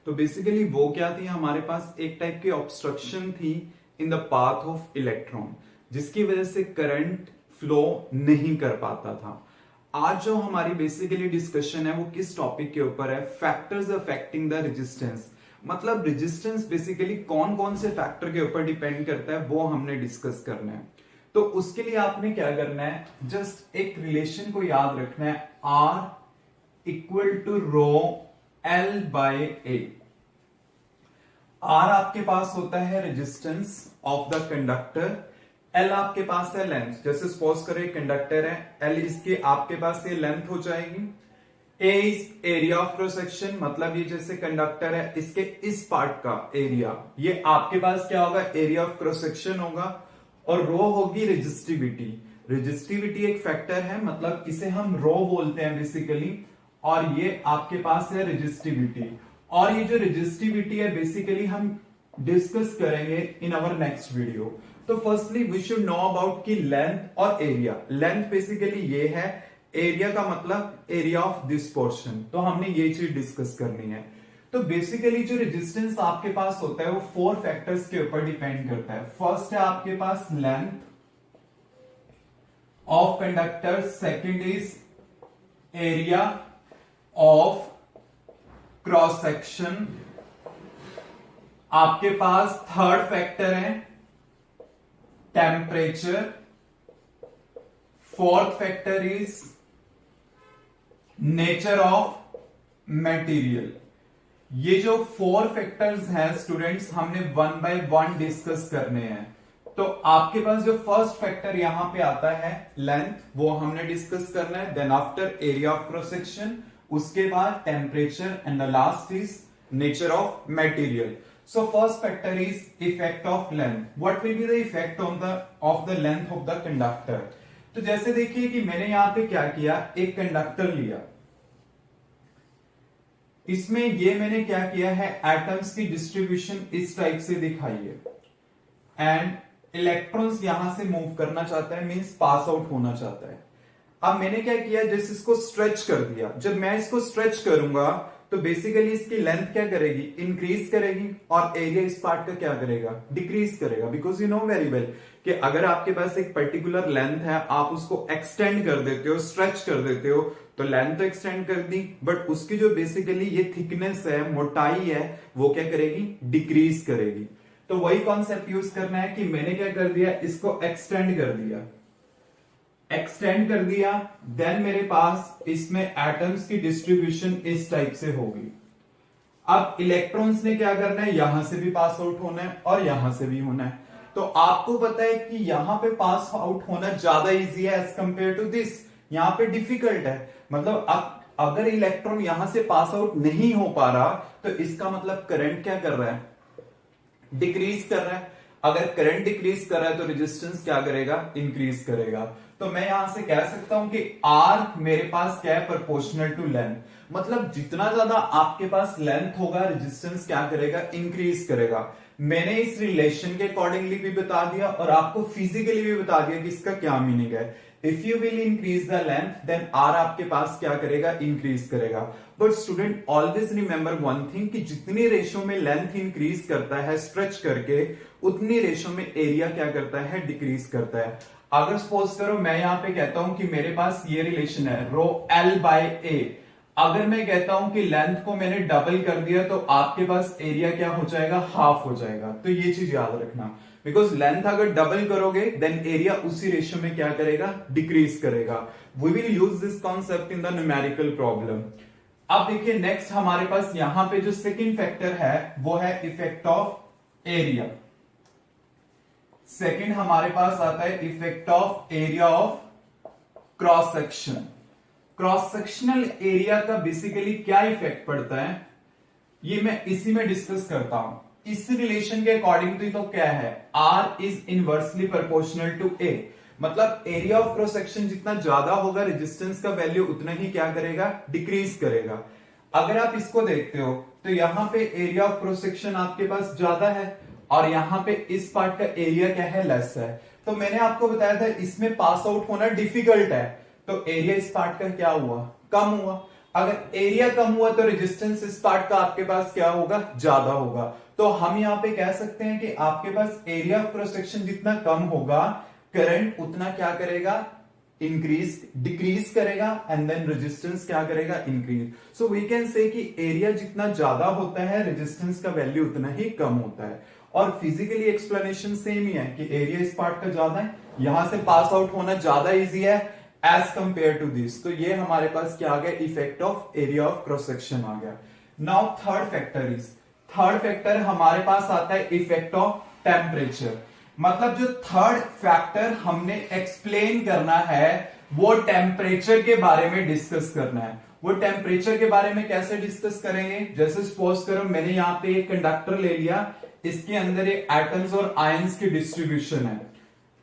तो बेसिकली वो क्या थी, हमारे पास एक टाइप की ऑब्स्ट्रक्शन थी in the path of electron, जिसकी वजह से करंट फ्लो नहीं कर पाता था। आज जो हमारी बेसिकली डिस्कशन है वो किस टॉपिक के ऊपर है, फैक्टर्स अफेक्टिंग द रेजिस्टेंस। मतलब रेजिस्टेंस बेसिकली कौन कौन से फैक्टर के ऊपर डिपेंड करता है वो हमने डिस्कस करना है। तो उसके लिए आपने क्या करना है, जस्ट एक रिलेशन को याद रखना है, R equal to rho L by A। R आपके पास होता है resistance of the conductor, L आपके पास है लेंथ। जैसे सपोज करें कंडक्टर है, L इसके आपके पास ये लेंथ हो जाएगी। A is area of cross section, मतलब ये जैसे कंडक्टर है इसके इस पार्ट का एरिया, ये आपके पास क्या होगा, एरिया ऑफ क्रॉस सेक्शन होगा। और रो होगी रेजिस्टिविटी। रेजिस्टिविटी एक फैक्टर है, मतलब इसे हम रो बोलते हैं बेसिकली, और ये आपके पास है रेजिस्टिविटी। और ये जो रेजिस्टिविटी है बेसिकली हम डिस्कस करेंगे इन अवर नेक्स्ट वीडियो। तो firstly we should know about की लेंथ और एरिया। लेंथ बेसिकली ये है, एरिया का मतलब एरिया ऑफ दिस पोर्शन। तो हमने ये चीज डिस्कस करनी है। तो बेसिकली जो रेजिस्टेंस आपके पास होता है वो 4 फैक्टर्स के ऊपर डिपेंड करता है। फर्स्ट है आपके पास length of conductor, second is area of cross section, आपके पास थर्ड फैक्टर है temperature, fourth factor is nature of material. ये जो 4 फैक्टर्स हैं स्टूडेंट्स, हमने 1 बाय 1 डिस्कस करने हैं। तो आपके पास जो फर्स्ट फैक्टर यहां पे आता है लेंथ, वो हमने डिस्कस करना है। Then after area of cross section, उसके बाद temperature, and the last is nature of material. So first factor is effect of length. What will be the effect of the length of the conductor. तो जैसे देखिए कि मैंने यहां पे क्या किया, एक कंडक्टर लिया, इसमें ये मैंने क्या किया है, एटम्स की डिस्ट्रीब्यूशन इस टाइप से दिखाई है, एंड इलेक्ट्रॉन्स यहां से मूव करना चाहता है, मींस पास आउट होना चाहता है। अब मैंने क्या किया, जैसे इसको स्ट्रेच कर दिया। जब मैं इसको स्ट्रेच करूंगा तो बेसिकली इसकी लेंथ क्या करेगी, इंक्रीज करेगी, और एरिया इस पार्ट का क्या करेगा, डिक्रीज करेगा। Because you know very well कि अगर आपके पास एक पर्टिकुलर लेंथ है, आप उसको एक्सटेंड कर देते हो, स्ट्रेच कर देते हो, तो लेंथ तो एक्सटेंड कर दी, बट उसकी जो बेसिकली ये थिकनेस है, मोटाई है, वो क्या करेगी, डिक्रीज करेगी। तो वही कॉन्सेप्ट यूज करना है कि मैंने क्या कर दिया, इसको एक्सटेंड कर दिया, देन मेरे पास इसमें एटम्स की डिस्ट्रीब्यूशन इस टाइप से होगी। अब इलेक्ट्रॉन्स ने क्या करना है, यहां से भी पास आउट होना है और यहां से भी होना है। तो आपको पता है कि यहां पे पास आउट होना ज्यादा इजी है एज कंपेयर टू दिस, यहां पे डिफिकल्ट है। मतलब अब अगर इलेक्ट्रॉन यहां से पास आउट नहीं हो पा रहा, तो इसका मतलब करंट क्या कर रहा है, डिक्रीज कर रहा है। अगर करंट डिक्रीज कर रहा है तो रेजिस्टेंस क्या करेगा, इंक्रीज करेगा। तो मैं यहां से कह सकता हूं कि R मेरे पास क्या है, प्रोपोर्शनल टू लेंथ। मतलब जितना ज्यादा आपके पास लेंथ होगा, रेजिस्टेंस क्या करेगा, इंक्रीज करेगा। मैंने इस रिलेशन के अकॉर्डिंगली भी बता दिया और आपको फिजिकली भी बता दिया कि इसका क्या मीनिंग है। If you will increase the length, then R आपके पास क्या करेगा, इंक्रीज करेगा। But student always remember one thing कि जितनी रेशो में लेंथ इंक्रीज करता है स्ट्रेच करके, उतनी रेशो में एरिया क्या करता है, डिक्रीज करता है। अगर सपोज करो मैं यहां पे कहता हूं कि मेरे पास ये रिलेशन है रो L बाय A, अगर मैं कहता हूं कि लेंथ को मैंने डबल कर दिया तो आपके पास एरिया क्या हो जाएगा, हाफ हो जाएगा। तो ये चीज याद रखना, बिकॉज लेंथ अगर डबल करोगे देन एरिया उसी रेशियो में क्या करेगा, डिक्रीज करेगा। We will use this concept in the numerical problem. अब देखिए नेक्स्ट हमारे पास यहां पे जो सेकंड फैक्टर है वो है इफेक्ट ऑफ एरिया। सेकंड हमारे पास आता है effect of area of cross section. Cross sectional area का बेसिकली क्या इफेक्ट पड़ता है, ये मैं इसी में डिस्कस करता हूं। इस रिलेशन के अकॉर्डिंग तो क्या है, R is inversely proportional to A, मतलब एरिया ऑफ क्रॉस सेक्शन जितना ज्यादा होगा रेजिस्टेंस का वैल्यू उतना ही क्या करेगा, डिक्रीज करेगा। अगर आप इसको देखते हो तो यहाँ पे एरिया ऑफ क्रॉस सेक्शन आपके पास ज्यादा है और यहाँ पे इस पार्ट का एरिया क्या है, लेस है। तो मैंने आपको बताया था इसमें पास आउट होना डिफिकल्ट है, तो एरिया इस पार्ट का क्या हुआ, कम हुआ। अगर एरिया कम हुआ तो रेजिस्टेंस इस पार्ट का आपके पास क्या होगा, ज्यादा होगा। तो हम यहाँ पे कह सकते हैं कि आपके पास एरिया ऑफ क्रॉस सेक्शन जितना कम होगा, करंट उतना क्या करेगा, इंक्रीज डिक्रीज करेगा, एंड देन रेजिस्टेंस क्या करेगा, increase. So we can say कि एरिया जितना ज्यादा होता है रेजिस्टेंस का वैल्यू उतना ही कम होता है। और फिजिकली एक्सप्लेनेशन सेम ही है कि एरिया इस पार्ट का ज्यादा है, यहां से पास आउट होना ज्यादा इजी है एज कंपेयर टू दिस। तो ये हमारे पास क्या आ गया, effect of area of cross section आ गया। नाउ थर्ड फैक्टर हमारे पास आता है इफेक्ट ऑफ टेम्परेचर। मतलब जो थर्ड फैक्टर हमने एक्सप्लेन करना है वो टेम्परेचर के बारे में डिस्कस करना है। वो टेम्परेचर के बारे में कैसे डिस्कस करेंगे, जैसे सपोज करो मैंने यहाँ पे एक कंडक्टर ले लिया, इसके अंदर ये एटम्स और आयंस की डिस्ट्रीब्यूशन है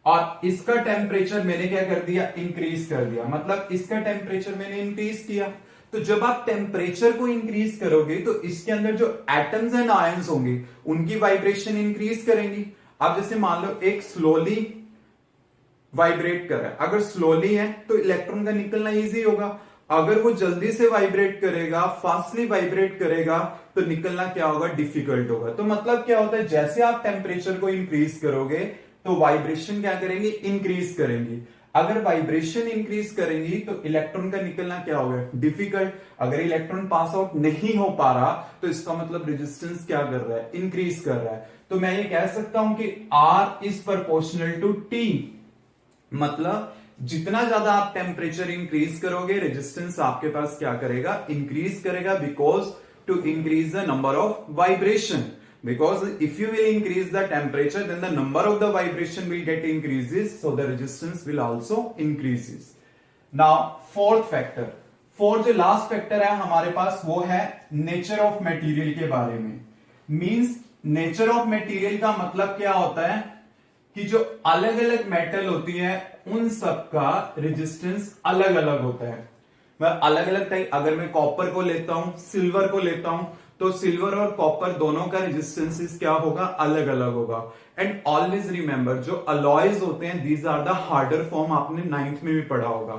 और इसका टेम्परेचर मैंने क्या कर दिया, इंक्रीज कर दिया। मतलब इसका टेम्परेचर मैंने इंक्रीज किया। तो जब आप टेम्परेचर को इंक्रीज करोगे तो इसके अंदर जो एटम्स एंड आयंस होंगे उनकी वाइब्रेशन इंक्रीज करेंगी। अब जैसे मान लो एक स्लोली वाइब्रेट कर रहा है, अगर स्लोली है तो इलेक्ट्रॉन का निकलना इजी होगा। अगर वो जल्दी से वाइब्रेट करेगा, फास्टली वाइब्रेट करेगा, तो निकलना क्या होगा, डिफिकल्ट होगा। तो मतलब क्या होता है, जैसे आप टेम्परेचर को इंक्रीज करोगे तो वाइब्रेशन क्या करेंगे, इंक्रीज करेंगी। अगर वाइब्रेशन इंक्रीज करेंगी तो इलेक्ट्रॉन का निकलना क्या होगा, डिफिकल्ट। अगर इलेक्ट्रॉन पास आउट नहीं हो पा रहा तो इसका मतलब रेजिस्टेंस क्या कर रहा है, इंक्रीज कर रहा है। तो मैं ये कह सकता हूं कि R is proportional to T, मतलब जितना ज्यादा आप टेम्परेचर इंक्रीज करोगे रेजिस्टेंस आपके पास क्या करेगा, इंक्रीज करेगा, because to increase the number of vibration. Because if you will increase the temperature, then the number of the vibration will get increases, so the resistance will also increases. Now, fourth जो last factor है हमारे पास वो है nature of material के बारे में। Means nature of material का मतलब क्या होता है कि जो अलग अलग मेटल होती है उन सब का रेजिस्टेंस अलग अलग होता है। मैं अलग अलग टाइप, अगर मैं कॉपर को लेता हूं, सिल्वर को लेता हूं, तो सिल्वर और कॉपर दोनों का रेजिस्टेंस क्या होगा, अलग अलग होगा। एंड ऑलवेज रिमेंबर जो अलॉयज होते हैं these are the harder form, आपने 9th में भी पढ़ा होगा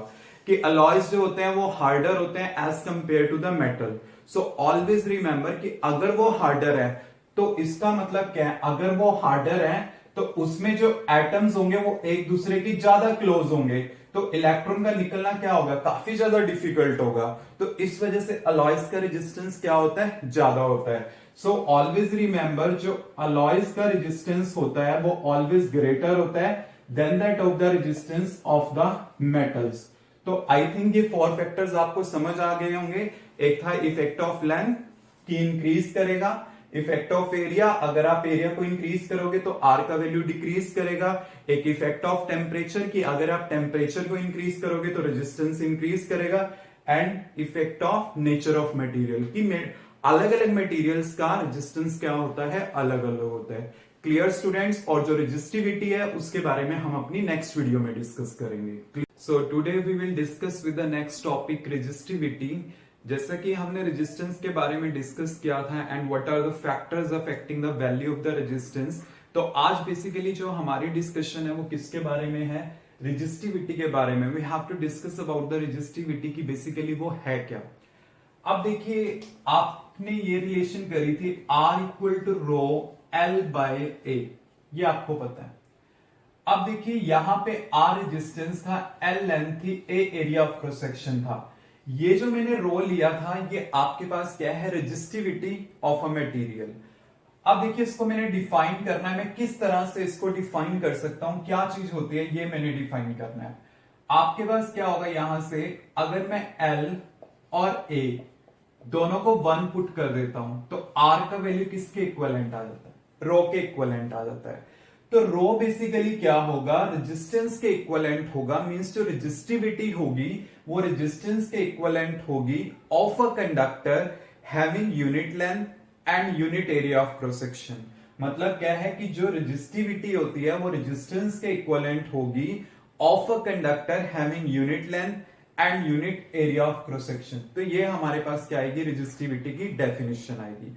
कि अलॉयज जो होते हैं वो हार्डर होते हैं as compare to the metal. So always remember कि अगर वो हार्डर है तो इसका मतलब क्या है, अगर वो हार्डर है तो उसमें जो एटम्स होंगे वो एक दूसरे की ज्यादा क्लोज होंगे, तो इलेक्ट्रॉन का निकलना क्या होगा, काफी ज्यादा डिफिकल्ट होगा। तो इस वजह से अलॉयज का रेजिस्टेंस क्या होता है, ज्यादा होता है। सो ऑलवेज रिमेंबर जो अलॉयज का रेजिस्टेंस होता है वो ऑलवेज ग्रेटर होता है than that of the resistance of the metals. तो आई थिंक ये 4 फैक्टर्स आपको समझ आ गए होंगे। एक था इफेक्ट ऑफ लेंथ की इंक्रीज करेगा, इफेक्ट ऑफ एरिया, अगर आप एरिया को इंक्रीज करोगे तो R का वैल्यू डिक्रीज करेगा। एक इफेक्ट ऑफ टेम्परेचर की, अगर आप टेम्परेचर को इंक्रीज करोगे तो रेजिस्टेंस इंक्रीज करेगा। And effect of nature of material की, अलग अलग मटेरियल्स का रेजिस्टेंस क्या होता है, अलग अलग होता है। Clear students? और जो रेजिस्टिविटी है उसके बारे में हम अपनी नेक्स्ट वीडियो में डिस्कस करेंगे। So today we will discuss with the next topic resistivity. जैसा कि हमने रेजिस्टेंस के बारे में डिस्कस किया था and what are the factors affecting the value of the resistance, तो आज बेसिकली जो हमारी डिस्कशन है वो किसके बारे में है, रेजिस्टिविटी के बारे में। We have to discuss about the resistivity की बेसिकली वो है क्या। अब देखिए आपने ये रिलेशन करी थी R equal to rho L by A, ये आपको पता है। अब देखिए यहां पे R रेजिस्टेंस था, L लेंथ थी, A area of cross section था। ये जो मैंने रो लिया था ये आपके पास क्या है, रेजिस्टिविटी ऑफ अ मटेरियल। अब देखिए इसको मैंने डिफाइन करना है, मैं किस तरह से इसको डिफाइन कर सकता हूं, क्या चीज होती है ये मैंने डिफाइन करना है। आपके पास क्या होगा, यहां से अगर मैं L और A दोनों को 1 पुट कर देता हूं तो R का वैल्यू किसके इक्विवेलेंट आ जाता है, रो के इक्विवेलेंट आ जाता है। तो रो बेसिकली क्या होगा, रेजिस्टेंस के इक्विवेलेंट होगा। मींस जो रेजिस्टिविटी होगी वो रेजिस्टेंस के इक्विवेलेंट होगी of a conductor having unit length and unit area of cross section. मतलब क्या है कि जो रेजिस्टिविटी होती है वो रेजिस्टेंस के इक्विवेलेंट होगी of a conductor having unit length and unit area of cross section. तो ये हमारे पास क्या आएगी, रेजिस्टिविटी की डेफिनेशन आएगी।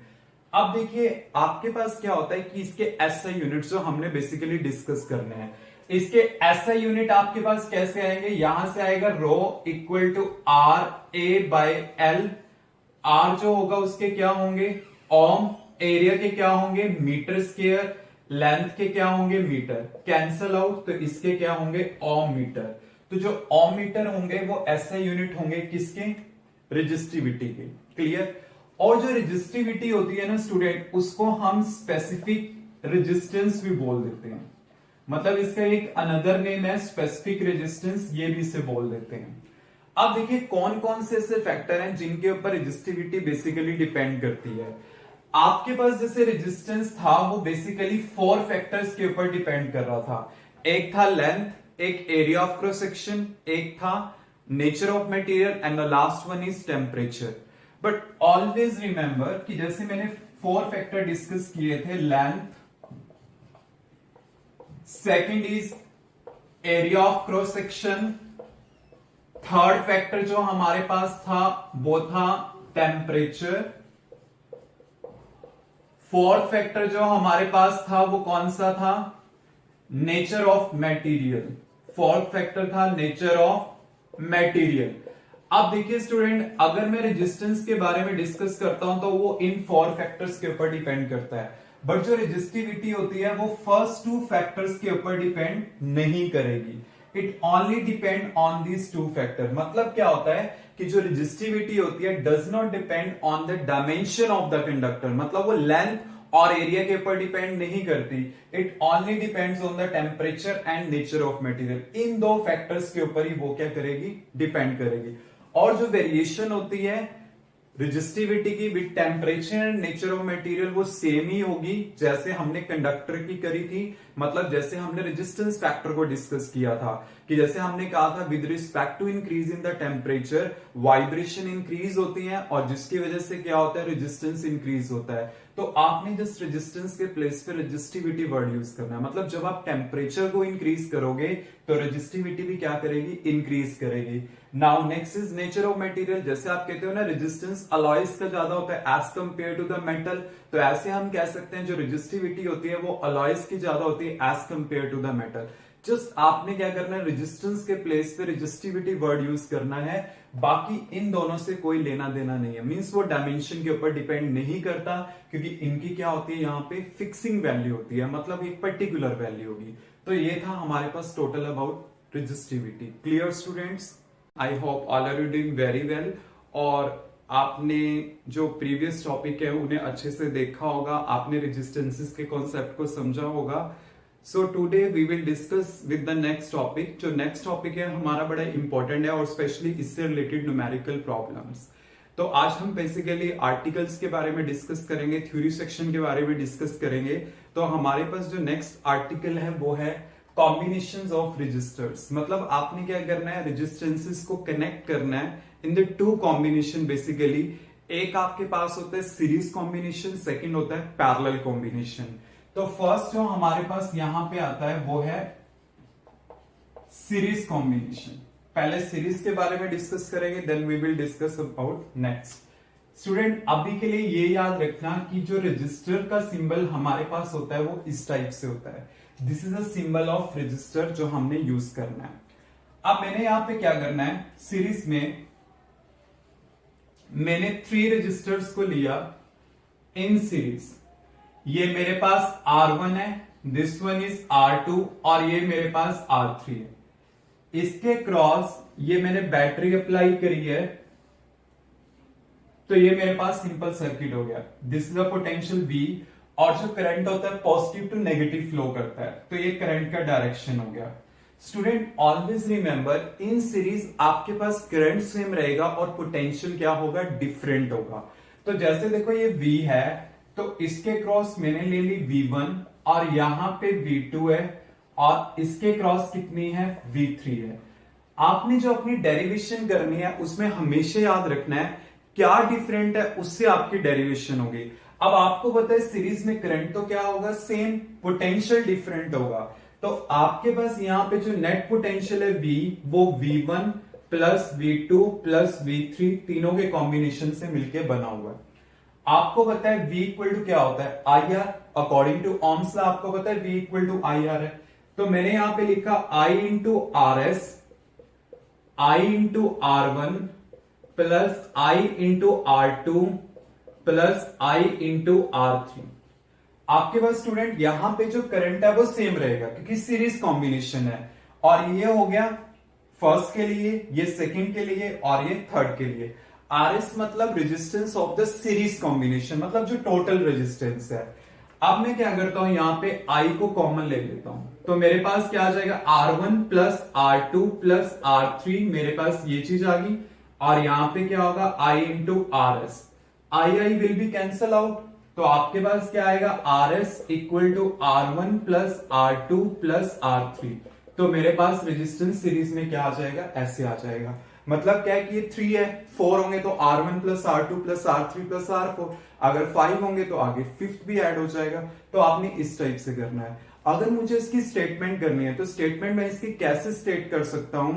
अब देखिए आपके पास क्या होता है कि इसके एसआई यूनिट्स जो हमने बेसिकली डिस्कस करने हैं, इसके एसआई यूनिट आपके पास कैसे आएंगे, यहां से आएगा rho equal to R A by L. R जो होगा उसके क्या होंगे ओम, एरिया के क्या होंगे मीटर स्क्वायर, लेंथ के क्या होंगे मीटर, कैंसल आउट तो इसके क्या होंगे ओम मीटर। तो जो ओम मीटर होंगे वो एसआई यूनिट होंगे किसके, रेजिस्टिविटी के। क्लियर। और जो रेजिस्टिविटी होती है ना स्टूडेंट, उसको हम स्पेसिफिक रेजिस्टेंस भी बोल देते हैं। मतलब इसका एक अनदर नेम है स्पेसिफिक रेजिस्टेंस, ये भी इसे बोल देते हैं। अब देखिए कौन कौन से ऐसे फैक्टर हैं जिनके ऊपर रेजिस्टिविटी बेसिकली डिपेंड करती है। आपके पास जैसे रेजिस्टेंस था वो बेसिकली 4 फैक्टर्स के ऊपर डिपेंड कर रहा था। एक था लेंथ, एक एरिया ऑफ क्रॉस सेक्शन, एक था nature of material and the last one is temperature. But always remember कि जैसे मैंने 4 फैक्टर डिस्कस किए थे, length, second is area of cross section, third factor जो हमारे पास था वो था टेम्परेचर, फोर्थ फैक्टर जो हमारे पास था वो कौन सा था, nature of material. Fourth factor था नेचर ऑफ मटेरियल। अब देखिए स्टूडेंट, अगर मैं रेजिस्टेंस के बारे में डिस्कस करता हूं तो वो इन 4 फैक्टर्स के ऊपर डिपेंड करता है, बट जो रेजिस्टिविटी होती है वो फर्स्ट 2 फैक्टर्स के ऊपर डिपेंड नहीं करेगी। It only depend on these 2 factor. मतलब क्या होता है कि जो रेजिस्टिविटी होती है does not depend on the dimension of the conductor, मतलब वो लेंथ और एरिया के ऊपर डिपेंड नहीं करती। It only depends on the temperature and nature of material. In 2 factors के ऊपर ही वो क्या करेगी, डिपेंड करेगी। और जो वेरिएशन होती है रेजिस्टिविटी की with temperature and nature of material वो सेम ही होगी जैसे हमने कंडक्टर की करी थी। मतलब जैसे हमने रेजिस्टेंस फैक्टर को डिस्कस किया था कि जैसे हमने कहा था with respect to increase in the temperature vibration increase होती है और जिसकी वजह से क्या होता है, रेजिस्टेंस इंक्रीज होता है। तो आपने जस्ट रेजिस्टेंस के प्लेस पे रेजिस्टिविटी वर्ड यूज करना है। मतलब जब आप टेम्परेचर को इंक्रीज करोगे तो रेजिस्टिविटी भी क्या करेगी, इंक्रीज करेगी। Now next is nature of material. जैसे आप कहते हो ना रेजिस्टेंस अलॉयज का ज्यादा होता है as compare to the metal, तो ऐसे हम कह सकते हैं जो रेजिस्टिविटी होती है वो अलॉयज की ज्यादा होती है as compare to the metal. Just आपने क्या करना है, रेजिस्टेंस के प्लेस पे रेजिस्टिविटी वर्ड यूज करना है, बाकी इन दोनों से कोई लेना देना नहीं है। मींस वो डायमेंशन के ऊपर डिपेंड नहीं करता क्योंकि इनकी क्या होती है, यहाँ पे फिक्सिंग वैल्यू होती है, मतलब एक पर्टिकुलर वैल्यू होगी। तो ये था हमारे पास total about resistivity. Clear students, I hope all are you doing very well और आपने जो प्रीवियस टॉपिक है उन्हें अच्छे से देखा होगा, आपने रेजिस्टेंसेस के कॉन्सेप्ट को समझा होगा। So today we will discuss with the next topic. जो नेक्स्ट टॉपिक है हमारा बड़ा इंपॉर्टेंट है और स्पेशली इससे रिलेटेड न्यूमेरिकल प्रॉब्लम्स। तो आज हम बेसिकली आर्टिकल्स के बारे में डिस्कस करेंगे, थ्योरी सेक्शन के बारे में डिस्कस करेंगे। तो हमारे पास जो नेक्स्ट आर्टिकल है वो है कॉम्बिनेशंस ऑफ रजिस्टर्स। मतलब आपने क्या करना है, रेजिस्टेंसेस को कनेक्ट करना है इन द 2 कॉम्बिनेशन बेसिकली। एक आपके पास होता है सीरीज कॉम्बिनेशन, सेकंड होता है पैरेलल कॉम्बिनेशन। तो फर्स्ट जो हमारे पास यहां पे आता है वो है सीरीज कॉम्बिनेशन। पहले सीरीज के बारे में डिस्कस करेंगे, then we will discuss about next. Student अभी के लिए ये याद रखना कि जो रजिस्टर का सिंबल हमारे पास होता है वो इस टाइप से होता है। This is a symbol of register जो हमने यूज करना है। अब मैंने यहां पे क्या करना है, सीरीज में मैंने 3 रजिस्टर्स को लिया इन सीरीज। ये मेरे पास R1 है, दिस वन इज R2 और ये मेरे पास R3 है। इसके क्रॉस ये मैंने बैटरी अप्लाई करी है, तो ये मेरे पास सिंपल सर्किट हो गया। This is a potential V और जो करंट होता है पॉजिटिव टू नेगेटिव फ्लो करता है, तो ये करंट का डायरेक्शन हो गया। Student always remember in series आपके पास करंट सेम रहेगा और पोटेंशियल क्या होगा, डिफरेंट होगा। तो जैसे देखो ये V है तो इसके क्रॉस मैंने ले ली V1 और यहां पे V2 है और इसके क्रॉस कितनी है, V3 है। आपने जो अपनी डेरिवेशन करनी है उसमें हमेशा याद रखना है क्या डिफरेंट है उससे आपकी डेरिवेशन होगी। अब आपको पता है सीरीज में करंट तो क्या होगा, सेम, पोटेंशियल डिफरेंट होगा। तो आपके पास यहाँ पे जो नेट पोटेंशियल है V, वो V1 plus V2 plus V3 तीनों के कॉम्बिनेशन से मिलके बना हुआ है। आपको पता है V इक्वल टू क्या होता है, IR। According to Ohm's law आपको पता है V इक्वल टू IR है। तो मैंने यहां पे लिखा I into RS, I into R1 plus I into R2 plus I into R3। आपके पास स्टूडेंट यहां पे जो करंट है वो सेम रहेगा क्योंकि सीरीज कॉम्बिनेशन है। और ये हो गया फर्स्ट के लिए, ये सेकंड के लिए और ये थर्ड के लिए। RS मतलब resistance of the series combination, मतलब जो टोटल रेजिस्टेंस है। अब मैं क्या करता हूं, यहां पे I को कॉमन ले लेता हूं, तो मेरे पास क्या आ जाएगा, R1 plus R2 plus R3, मेरे पास ये चीज आ गई। और यहां पे क्या होगा, I into RS, I will be cancel out. तो आपके पास क्या आएगा, RS equal to R1 plus R2 plus R3। तो मेरे पास रेजिस्टेंस सीरीज में क्या आ जाएगा, ऐसे आ जाएगा। मतलब क्या है कि ये 3 है, 4 होंगे तो R1 plus R2 plus R3 plus R4, अगर 5 होंगे तो आगे 5th भी ऐड हो जाएगा। तो आपने इस टाइप से करना है। अगर मुझे इसकी स्टेटमेंट करनी है तो स्टेटमेंट में इसकी कैसे स्टेट कर सकता हूं,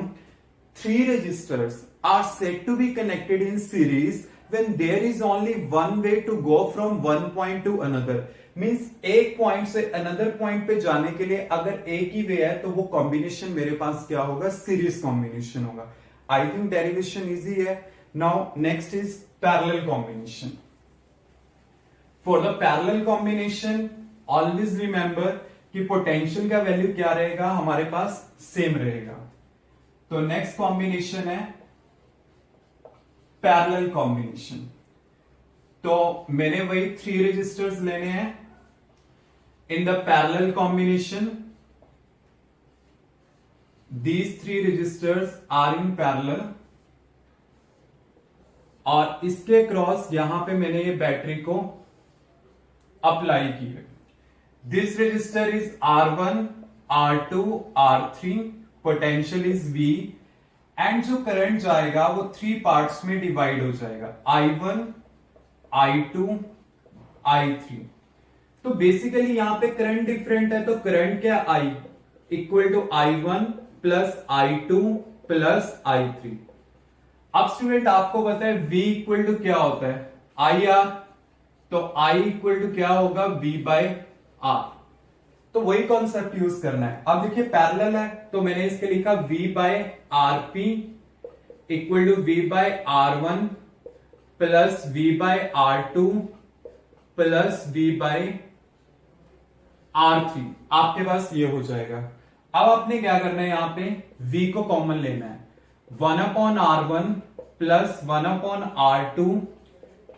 3 resistors are said to be connected in series when there is only one way to go from one point to another, means एक पॉइंट से अनदर पॉइंट पे जाने के लिए अगर एक ही वे है तो वो कॉम्बिनेशन मेरे पास क्या होगा, सीरीज कॉम्बिनेशन होगा। आई थिंक डेरिवेशन इजी है। Now next is parallel combination. For the parallel combination always remember कि पोटेंशियल का वैल्यू क्या रहेगा, हमारे पास सेम रहेगा। तो नेक्स्ट कॉम्बिनेशन है पैरेलल कॉम्बिनेशन। तो मैंने वही 3 रेजिस्टर्स लेने हैं। In the parallel combination these 3 resistors are in parallel, और इसके क्रॉस यहां पे मैंने ये बैटरी को अप्लाई की है। This resistor is R1, R2, R3, potential is V, and जो करंट जाएगा वो 3 पार्ट्स में डिवाइड हो जाएगा, I1, I2, I3। तो बेसिकली यहां पे करंट डिफरेंट है, तो करंट क्या, I equal to I1 plus I2 plus I3। अब स्टूडेंट आपको पता है V इक्वल टू क्या होता है, IR। तो I इक्वल टू क्या होगा, V बाय R। तो वही कॉन्सेप्ट यूज करना है। अब देखिए पैरेलल है तो मैंने इसके लिखा V by RP equal to V by R1 plus V by R2 plus V by R3। आपके पास ये हो जाएगा। अब आपने क्या करना है, यहां पे V को कॉमन लेना है, 1/R1 plus 1/R2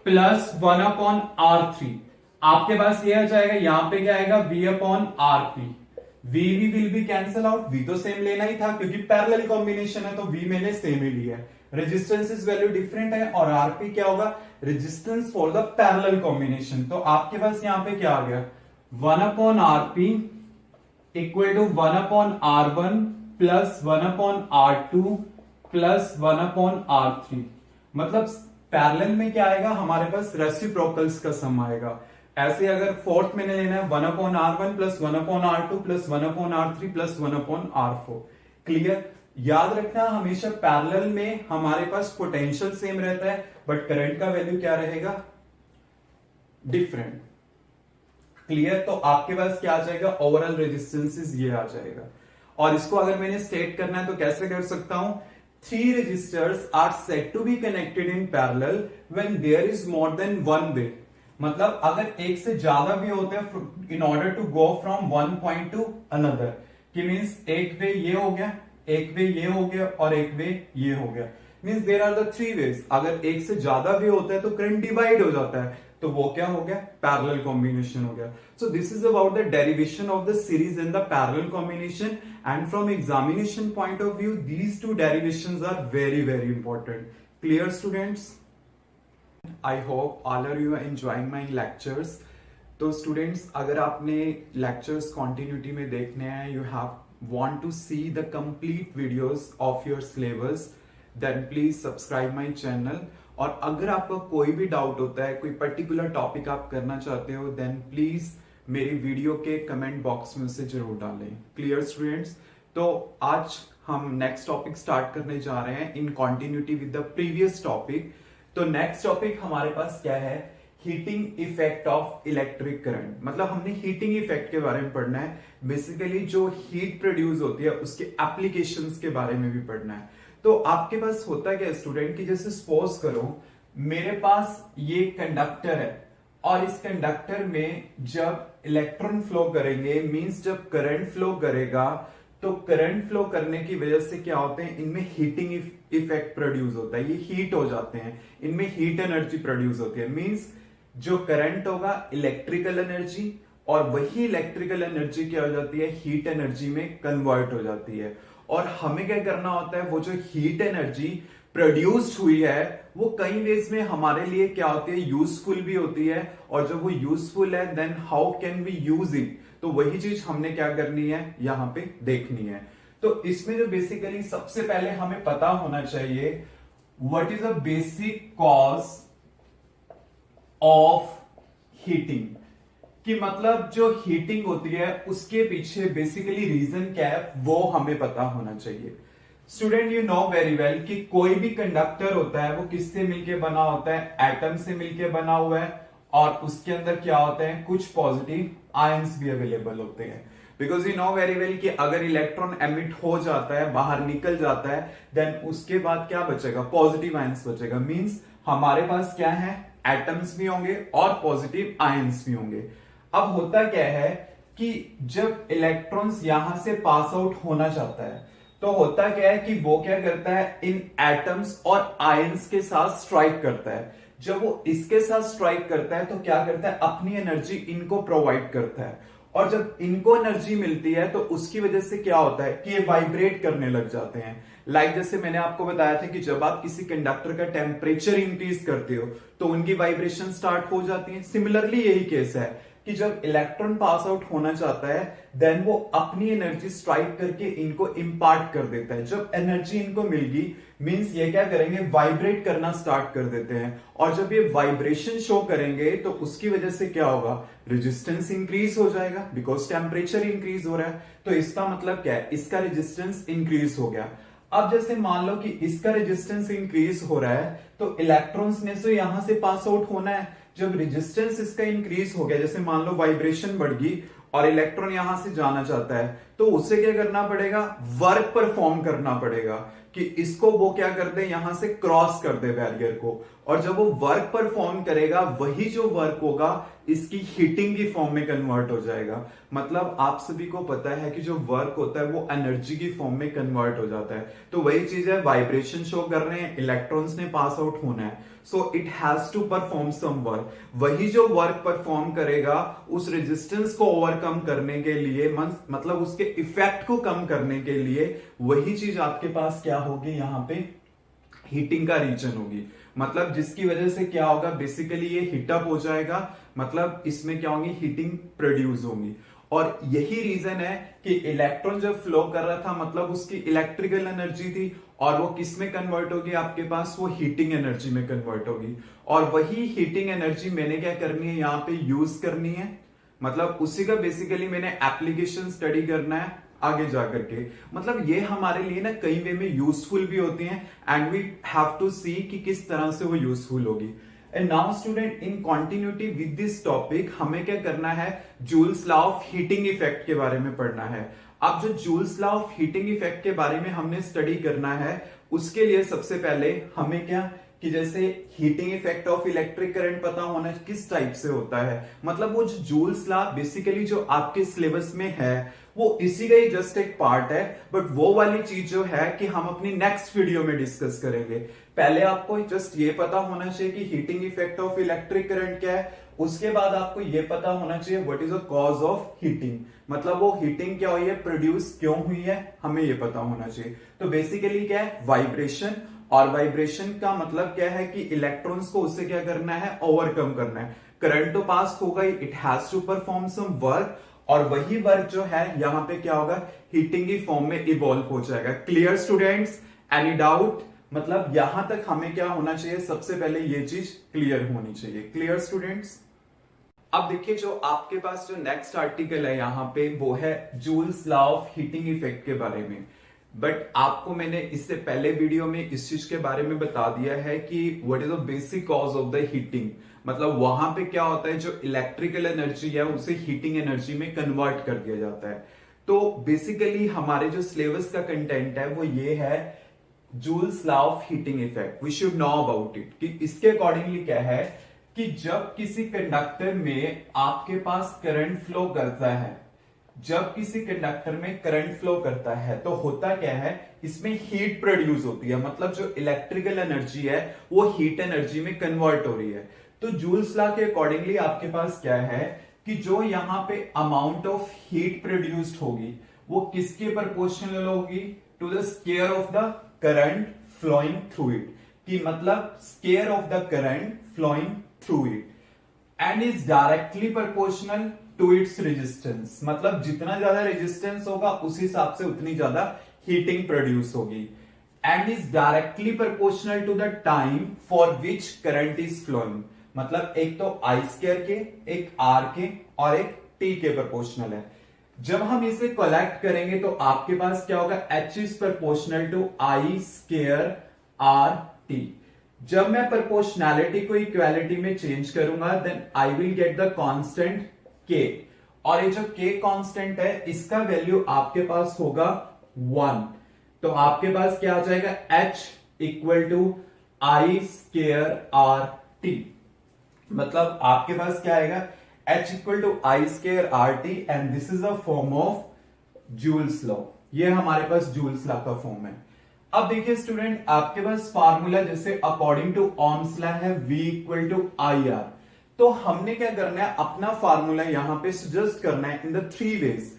plus 1/R3। आपके पास ये आ जाएगा, यहां पे क्या आएगा, V upon RP। V will be cancel out, V तो सेम लेना ही था क्योंकि पैरेलल कॉम्बिनेशन है, तो V मैंने सेम ही लिया है। रेजिस्टेंस इज वैल्यू डिफरेंट है, और RP क्या होगा, resistance for the parallel combination. तो आपके पास यहां पे क्या आ गया, 1/RP equal to 1/R1 plus 1/R2 plus 1/R3। मतलब पैरेलल में क्या आएगा, हमारे पास रेसिप्रोकल्स का सम आएगा। ऐसे अगर फोर्थ मैंने लेना है 1/R1 plus 1/R2 plus 1/R3 plus 1/R4। Clear, याद रखना हमेशा पैरेलल में हमारे पास पोटेंशियल सेम रहता है बट करंट का वैल्यू क्या रहेगा, डिफरेंट। क्लियर, तो आपके पास क्या आ जाएगा, ओवरऑल रेजिस्टेंसेस ये आ जाएगा। और इसको अगर मैंने स्टेट करना है तो कैसे कर सकता हूं, 3 registers are said to be connected in parallel when there is more than one way। मतलब अगर एक से ज्यादा वे होते हैं in order to go from one point to another, कि मीन्स एक वे ये हो गया, एक वे ये हो गया और एक वे ये हो गया, means there are the 3 ways. अगर एक से ज्यादा वे होता है तो करंट डिवाइड हो जाता है, तो वो क्या हो गया, पैरेलल कॉम्बिनेशन हो गया। So this is about the derivation of the series in the parallel combination, and from examination point of view these 2 derivations are very very important. Clear students, I hope all are you enjoying my lectures. तो students, अगर आपने lectures continuity में देखने हैं, you have want to see the complete videos of your syllabus, then please subscribe my channel। और अगर आपका कोई भी डाउट होता है, कोई पर्टिकुलर टॉपिक आप करना चाहते हो, देन प्लीज मेरी वीडियो के कमेंट बॉक्स में उसे जरूर डालें। Clear students? तो आज हम नेक्स्ट टॉपिक स्टार्ट करने जा रहे हैं in continuity with the previous topic. तो नेक्स्ट टॉपिक हमारे पास क्या है? Heating effect of electric current. मतलब हमने हीटिंग इफेक्ट के बारे में पढ़ना है, बेसिकली जो हीट प्रोड्यूस होती है उसके एप्लीकेशंस के बारे में भी पढ़ना है। तो आपके पास होता क्या स्टूडेंट कि जैसे सपोज करो मेरे पास ये कंडक्टर है और इस कंडक्टर में जब इलेक्ट्रॉन फ्लो करेंगे, मींस जब करंट फ्लो करेगा, तो करंट फ्लो करने की वजह से क्या होते हैं, इनमें हीटिंग इफेक्ट प्रोड्यूस होता है, ये हीट हो जाते हैं, इनमें हीट एनर्जी प्रोड्यूस होती है। मींस जो करंट होगा इलेक्ट्रिकल एनर्जी, और वही इलेक्ट्रिकल एनर्जी क्या हो जाती है, हीट एनर्जी में कन्वर्ट हो जाती है। और हमें क्या करना होता है, वो जो हीट एनर्जी प्रोड्यूस्ड हुई है वो कई वेज में हमारे लिए क्या होती है, यूजफुल भी होती है। और जब वो यूजफुल है then how can we use it, तो वही चीज हमने क्या करनी है, यहां पे देखनी है। तो इसमें जो बेसिकली सबसे पहले हमें पता होना चाहिए what is a basic cause of heating, कि मतलब जो हीटिंग होती है उसके पीछे बेसिकली रीजन क्या है वो हमें पता होना चाहिए। Student you know very well कि कोई भी कंडक्टर होता है वो किससे मिलके बना होता है, एटम से मिलके बना हुआ है, और उसके अंदर क्या होते हैं, कुछ पॉजिटिव आयंस भी अवेलेबल होते हैं। Because you know very well कि अगर इलेक्ट्रॉन एमिट हो जाता है, बाहर निकल जाता है, देन उसके बाद क्या बचेगा, पॉजिटिव आयंस बचेगा। मींस हमारे पास क्या है, एटम्स भी होंगे और पॉजिटिव आयंस भी होंगे। अब होता क्या है कि जब इलेक्ट्रॉन्स यहां से पास आउट होना चाहता है तो होता क्या है कि वो क्या करता है, इन एटम्स और आयंस के साथ स्ट्राइक करता है। जब वो इसके साथ स्ट्राइक करता है तो क्या करता है, अपनी एनर्जी इनको प्रोवाइड करता है। और जब इनको एनर्जी मिलती है तो उसकी वजह से क्या होता है कि ये वाइब्रेट करने लग जाते हैं। जैसे मैंने आपको बताया था कि जब आप किसी कंडक्टर का टेम्परेचर इंक्रीज करते हो तो उनकी वाइब्रेशन स्टार्ट हो जाती है। सिमिलरली यही केस है कि जब इलेक्ट्रॉन पास आउट होना चाहता है देन वो अपनी एनर्जी स्ट्राइक करके इनको इंपार्ट कर देता है। जब एनर्जी इनको मिल गई मींस ये क्या करेंगे, वाइब्रेट करना स्टार्ट कर देते हैं। और जब ये वाइब्रेशन शो करेंगे तो उसकी वजह से क्या होगा, रेजिस्टेंस इंक्रीज हो जाएगा, बिकॉज टेम्परेचर इंक्रीज हो रहा है। तो इसका मतलब क्या है, इसका रेजिस्टेंस इंक्रीज हो गया। अब जैसे मान लो कि इसका रेजिस्टेंस इंक्रीज हो रहा है तो इलेक्ट्रॉन्स ने तो यहां से पास आउट होना है। जब रेजिस्टेंस इसका इंक्रीज हो गया, जैसे मान लो वाइब्रेशन बढ़ गई और इलेक्ट्रॉन यहां से जाना चाहता है, तो उसे क्या करना पड़ेगा, वर्क परफॉर्म करना पड़ेगा कि इसको वो क्या कर दे, यहां से क्रॉस कर दे बैरियर को। और जब वो वर्क परफॉर्म करेगा वही जो वर्क होगा इसकी हीटिंग की फॉर्म में कन्वर्ट हो जाएगा। मतलब आप सभी को पता है कि जो वर्क होता है वो एनर्जी की फॉर्म में कन्वर्ट हो जाता है। तो वही चीज है, वाइब्रेशन शो कर रहे हैं, इलेक्ट्रॉन्स ने पास आउट होना है, so it has to perform some work. वही जो वर्क परफॉर्म करेगा उस रेजिस्टेंस को ओवरकम करने के लिए, मतलब उसके इफेक्ट को कम करने के लिए, वही चीज आपके पास क्या होगी, यहां पे हीटिंग का रीजन होगी। मतलब जिसकी वजह से क्या होगा, बेसिकली ये हीटअप हो जाएगा, मतलब इसमें क्या होगी, हीटिंग प्रोड्यूस होगी। और यही रीजन है कि इलेक्ट्रॉन जब फ्लो कर रहा था मतलब उसकी इलेक्ट्रिकल एनर्जी थी, और वो किस में कन्वर्ट होगी आपके पास, वो हीटिंग एनर्जी में कन्वर्ट होगी। और वही हीटिंग एनर्जी मैंने क्या करनी है, यहाँ पे यूज करनी है। मतलब उसी का बेसिकली मैंने एप्लीकेशन स्टडी करना है आगे जाकर के। मतलब ये हमारे लिए ना कई वे में यूजफुल भी होती हैं, एंड वी हैव टू सी कि किस तरह से वो यूजफुल होगी। And now student, in continuity with this topic हमें क्या करना है, Joule's law of heating effect के बारे में पढ़ना है। अब जो joules law of heating effect के बारे में हमने स्टडी करना है, उसके लिए सबसे पहले हमें क्या कि जैसे heating effect of electric current पता होना किस टाइप से होता है। मतलब वो जो जूल्स लॉ बेसिकली जो आपके सिलेबस में है वो इसी का ही जस्ट एक पार्ट है, बट वो वाली चीज जो है कि हम अपनी नेक्स्ट वीडियो में डिस्कस करेंगे। पहले आपको जस्ट ये पता होना चाहिए कि heating effect of electric current क्या है, उसके बाद आपको ये पता होना चाहिए what is the cause of heating, मतलब वो हीटिंग क्या हुई है, प्रोड्यूस क्यों हुई है, हमें ये पता होना चाहिए। तो बेसिकली क्या है, वाइब्रेशन, और वाइब्रेशन का मतलब क्या है कि इलेक्ट्रॉन्स को उससे क्या करना है, ओवरकम करना है। करंट तो पास होगा, it has to perform some work, और वही वर्क जो है यहां पे क्या होगा, हीटिंग की फॉर्म में इवॉल्व हो जाएगा। Clear students, any doubt? मतलब यहां तक हमें क्या होना चाहिए, सबसे पहले ये चीज क्लियर होनी चाहिए। Clear students? अब देखिए जो आपके पास जो नेक्स्ट आर्टिकल है यहाँ पे वो है Joule's law of heating effect के बारे में। बट आपको मैंने इससे पहले वीडियो में इस चीज के बारे में बता दिया है कि what is the basic cause of the heating, मतलब वहां पे क्या होता है, जो इलेक्ट्रिकल एनर्जी है उसे हीटिंग एनर्जी में कन्वर्ट कर दिया जाता है। तो बेसिकली हमारे जो सिलेबस का कंटेंट है वो ये है Joule's law of heating effect. We should know about it कि इसके अकॉर्डिंगली क्या है कि जब किसी कंडक्टर में आपके पास करंट फ्लो करता है, जब किसी कंडक्टर में करंट फ्लो करता है तो होता क्या है, इसमें हीट प्रोड्यूस होती है, मतलब जो इलेक्ट्रिकल एनर्जी है वो हीट एनर्जी में कन्वर्ट हो रही है। तो जूल्स लॉ के अकॉर्डिंगली आपके पास क्या है कि जो यहां पे अमाउंट ऑफ हीट प्रोड्यूस्ड होगी वो किसके प्रोपोर्शनल होगी, to the square of the current flowing through it, कि मतलब square of the current flowing through it, and is directly proportional to its resistance, मतलब जितना ज्यादा रेजिस्टेंस होगा उस हिसाब से उतनी ज्यादा हीटिंग प्रोड्यूस होगी, and is directly proportional to the time for which current is flowing, मतलब एक तो आई स्क्वायर के, एक आर के और एक टी के प्रोपोर्शनल है। जब हम इसे कलेक्ट करेंगे तो आपके पास क्या होगा, H is proportional to I square R T. जब मैं प्रोपोर्शनैलिटी को इक्वालिटी में चेंज करूंगा then I will get the constant K, और ये जो के कांस्टेंट है इसका वैल्यू आपके पास होगा 1। तो आपके पास क्या आ जाएगा, H equal to I square R T, मतलब आपके पास क्या आएगा, H equal to I square R T, and this is a form of Joule's law. ये हमारे पास जूल्स लॉ का फॉर्म है। अब देखिए स्टूडेंट, आपके पास फार्मूला जैसे अकॉर्डिंग टू ओम्स लॉ है V equal to I R, तो हमने क्या करना है, अपना फार्मूला यहां पे सजेस्ट करना है इन द 3 वेज।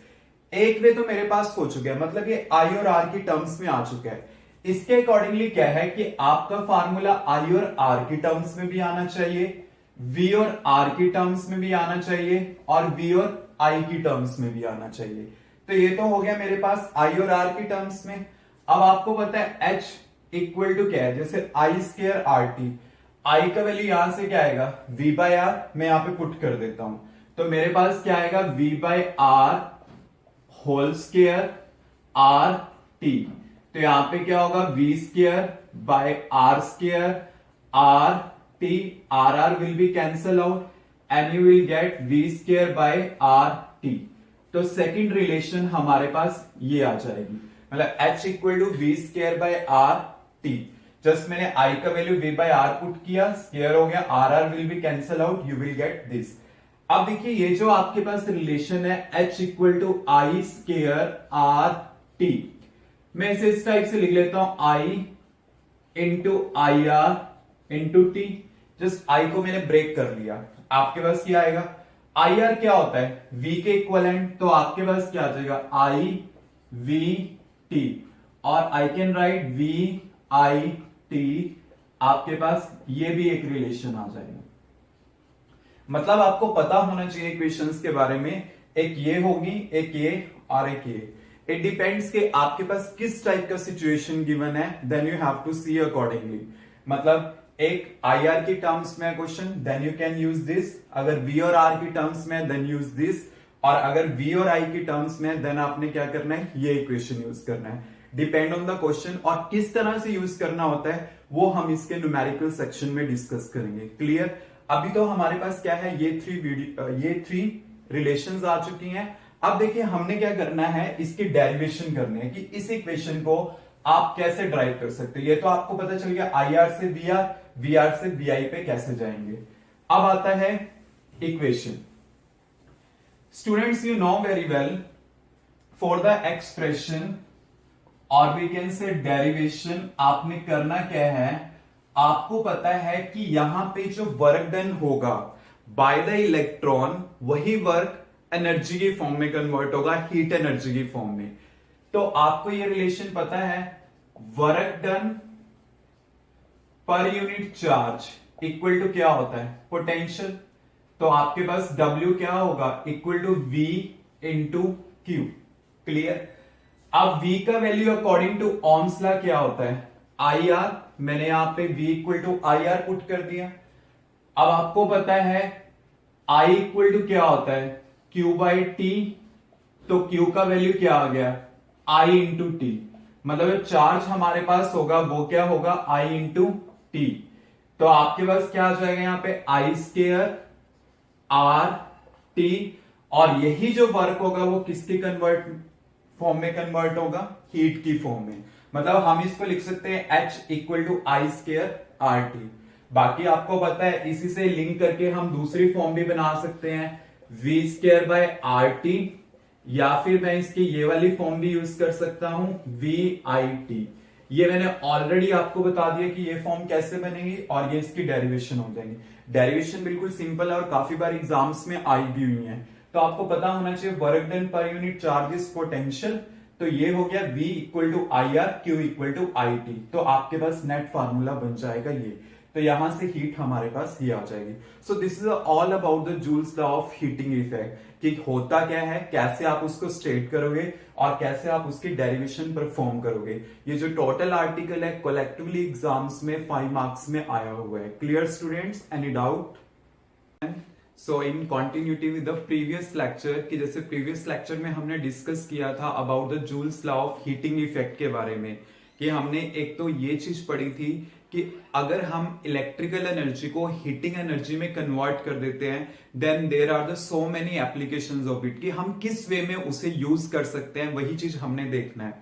एक वे तो मेरे पास हो चुका है, मतलब ये आई और आर की टर्म्स में आ चुका है। इसके अकॉर्डिंगली क्या है कि आपका फार्मूला आई और आर की टर्म्स में भी आना चाहिए, V और R की टर्म्स में भी आना चाहिए, और V और I की टर्म्स में भी आना चाहिए। तो ये तो हो गया मेरे पास I और R की टर्म्स में। अब आपको पता है H इक्वल टू क्या है, जैसे आई स्क्वायर आर टी, आई का वैल्यू यहां से क्या आएगा, V बाय आर, मैं यहां पे पुट कर देता हूं, तो मेरे पास क्या आएगा, V by R whole square R T. तो यहां पे क्या होगा, V square by R square R T, R R will be cancel out and you will get V square by R T. तो सेकंड रिलेशन हमारे पास ये आ जाएगी, मतलब H equal to V square by R T. Just मैंने I का value V by R put किया, स्क्वायर हो गया, R R will be cancel out, you will get this. अब देखिए ये जो आपके पास रिलेशन है H equal to I square R T, मैं इसे इस टाइप से लिख लेता हूं, I into I R into T. Just I को मैंने ब्रेक कर लिया, आपके पास क्या आएगा, आई आर क्या होता है, V के इक्वलेंट, तो आपके पास क्या आ जाएगा, I V T, और I can write V I T, आपके पास ये भी एक रिलेशन आ जाएगा। मतलब आपको पता होना चाहिए इक्वेशंस के बारे में, एक ये होगी, एक ये और एक ये। इट डिपेंड्स कि आपके पास किस टाइप का सिचुएशन गिवन है, then you have to see accordingly. मतलब एक आई आर की टर्म्स में question, then you can use this, अगर V और R की टर्म्स में देन यूज दिस, और अगर V और I की टर्म्स में देन आपने क्या करना है, ये इक्वेशन यूज करना है। डिपेंड ऑन द क्वेश्चन, और किस तरह से यूज करना होता है वो हम इसके न्यूमेरिकल सेक्शन में डिस्कस करेंगे। क्लियर? अभी तो हमारे पास क्या है, ये थ्री रिलेशंस आ चुकी हैं। अब देखिए हमने क्या करना है, इसकी डेरिवेशन करनी है कि इस इक्वेशन को आप कैसे ड्राइव कर सकते हैं। ये तो आपको पता चल गया, आई आर से वी आर, वी आर से वी आई पे कैसे जाएंगे। अब आता है equation. Students, you know very well, for the expression और वी कैन से डेरिवेशन, आपने करना क्या है, आपको पता है कि यहां पे जो वर्क डन होगा बाय द इलेक्ट्रॉन, वही वर्क एनर्जी की फॉर्म में कन्वर्ट होगा, हीट एनर्जी की फॉर्म में। तो आपको ये रिलेशन पता है, work done per unit charge equal to क्या होता है, पोटेंशियल। तो आपके पास W क्या होगा, equal to V into Q. Clear? अब V का value according to Ohm's law क्या होता है, आई आर मैंने यहां पे V equal to I R put कर दिया। अब आपको पता है I इक्वल टू क्या होता है, Q बाई टी। तो Q का वैल्यू क्या आ गया, I इंटू टी। मतलब जो चार्ज हमारे पास होगा वो क्या होगा, I इंटू टी। तो आपके पास क्या आ जाएगा यहाँ पे, I स्केयर आर टी, और यही जो वर्क होगा वो किसकी कन्वर्ट फॉर्म में कन्वर्ट होगा, हीट की फॉर्म में। मतलब हम इसको लिख सकते हैं H equal to I square R T. बाकी आपको पता है इसी से लिंक करके हम दूसरी फॉर्म भी बना सकते हैं, V square by R T, या फिर मैं इसकी ये वाली फॉर्म भी यूज कर सकता हूं, V आई टी। ये मैंने ऑलरेडी आपको बता दिया कि ये फॉर्म कैसे बनेगी और ये इसकी डेरिवेशन हो जाएंगी। डेरिवेशन बिल्कुल सिंपल है और काफी बार एग्जाम्स में आई भी हुई है। तो आपको पता होना चाहिए work done per unit charges potential. तो ये हो गया V equal to I R, Q equal to I T. तो आपके पास नेट फार्मूला बन जाएगा ये। तो यहां से हीट हमारे पास ये आ जाएगी। सो this is all about the joules law of heating effect, कि होता क्या है, कैसे आप उसको स्टेट करोगे और कैसे आप उसकी डेरिवेशन परफॉर्म करोगे। ये जो टोटल आर्टिकल है कलेक्टिवली एग्जाम्स में 5 मार्क्स में आया हुआ है। Clear students, any doubt? So in continuity with the previous lecture, कि जैसे प्रीवियस लेक्चर में हमने डिस्कस किया था about the joules law of heating effect के बारे में, कि हमने एक तो ये चीज पढ़ी थी कि अगर हम इलेक्ट्रिकल एनर्जी को हीटिंग एनर्जी में कन्वर्ट कर देते हैं, then there are the so many applications of it, कि हम किस वे में उसे यूज कर सकते हैं, वही चीज हमने देखना है।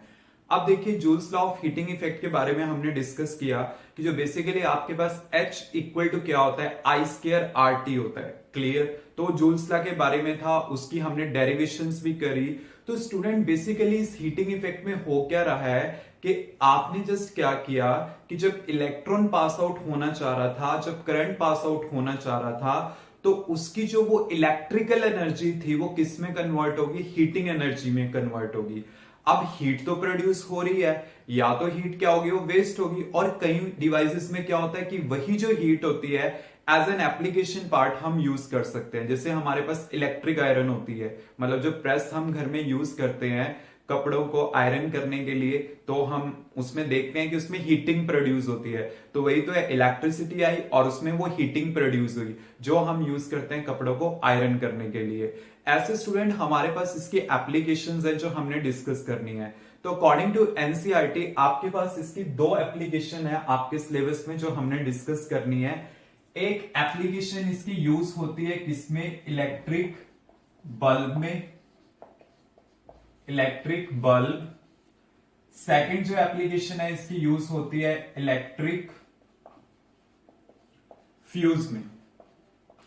अब देखिए joules law of heating effect के बारे में हमने डिस्कस किया कि जो बेसिकली आपके पास H इक्वल टू क्या होता है, आई स्केयर आर टी होता है। क्लियर? तो जूल्स लॉ के बारे में था, उसकी हमने डेरिवेशंस भी करी। तो स्टूडेंट बेसिकली इस हीटिंग इफेक्ट में हो क्या रहा है कि आपने जस्ट क्या किया कि जब इलेक्ट्रॉन पास आउट होना चाह रहा था, जब करंट पास आउट होना चाह रहा था, तो उसकी जो वो इलेक्ट्रिकल एनर्जी थी वो किस में कन्वर्ट होगी, हीटिंग एनर्जी में कन्वर्ट होगी। अब हीट तो प्रोड्यूस हो रही है, या तो हीट क्या होगी, वो वेस्ट होगी। और कई डिवाइसेस में क्या होता है कि वही जो हीट होती है एज एन एप्लीकेशन पार्ट हम यूज कर सकते हैं। जैसे हमारे पास इलेक्ट्रिक आयरन होती है, मतलब जो प्रेस हम घर में यूज करते हैं कपड़ों को आयरन करने के लिए, तो हम उसमें देखते हैं कि उसमें हीटिंग प्रोड्यूस होती है। तो वही तो है, इलेक्ट्रिसिटी आई और उसमें वो हीटिंग प्रोड्यूस हुई जो हम यूज करते हैं कपड़ों को आयरन करने के लिए। ऐसे स्टूडेंट हमारे पास इसकी एप्लीकेशंस है जो हमने डिस्कस करनी है। तो अकॉर्डिंग टू एनसीईआरटी आपके पास इसकी 2 एप्लीकेशन है आपके सिलेबस में जो हमने डिस्कस करनी है। एक एप्लीकेशन इसकी यूज होती है किसमें, इलेक्ट्रिक बल्ब में, इलेक्ट्रिक बल्ब। सेकंड जो एप्लीकेशन है इसकी यूज होती है इलेक्ट्रिक फ्यूज में।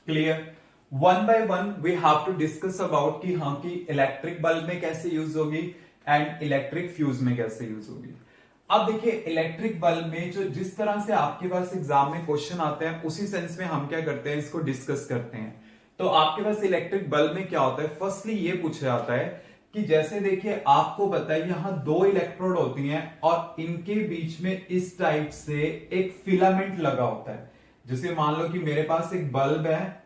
Clear? One by one we have to discuss about कि हाँ कि इलेक्ट्रिक बल्ब में कैसे यूज होगी एंड इलेक्ट्रिक फ्यूज में कैसे यूज होगी। अब देखिए इलेक्ट्रिक बल्ब में जो जिस तरह से आपके पास एग्जाम में क्वेश्चन आते हैं उसी सेंस में हम क्या करते हैं, इसको डिस्कस करते हैं। तो आपके पास इलेक्ट्रिक बल्ब में क्या होता है, फर्स्टली ये पूछा जाता है कि जैसे देखिए आपको पता है यहां 2 इलेक्ट्रोड होती हैं और इनके बीच में इस टाइप से एक फिलामेंट लगा होता है। जैसे मान लो कि मेरे पास एक बल्ब है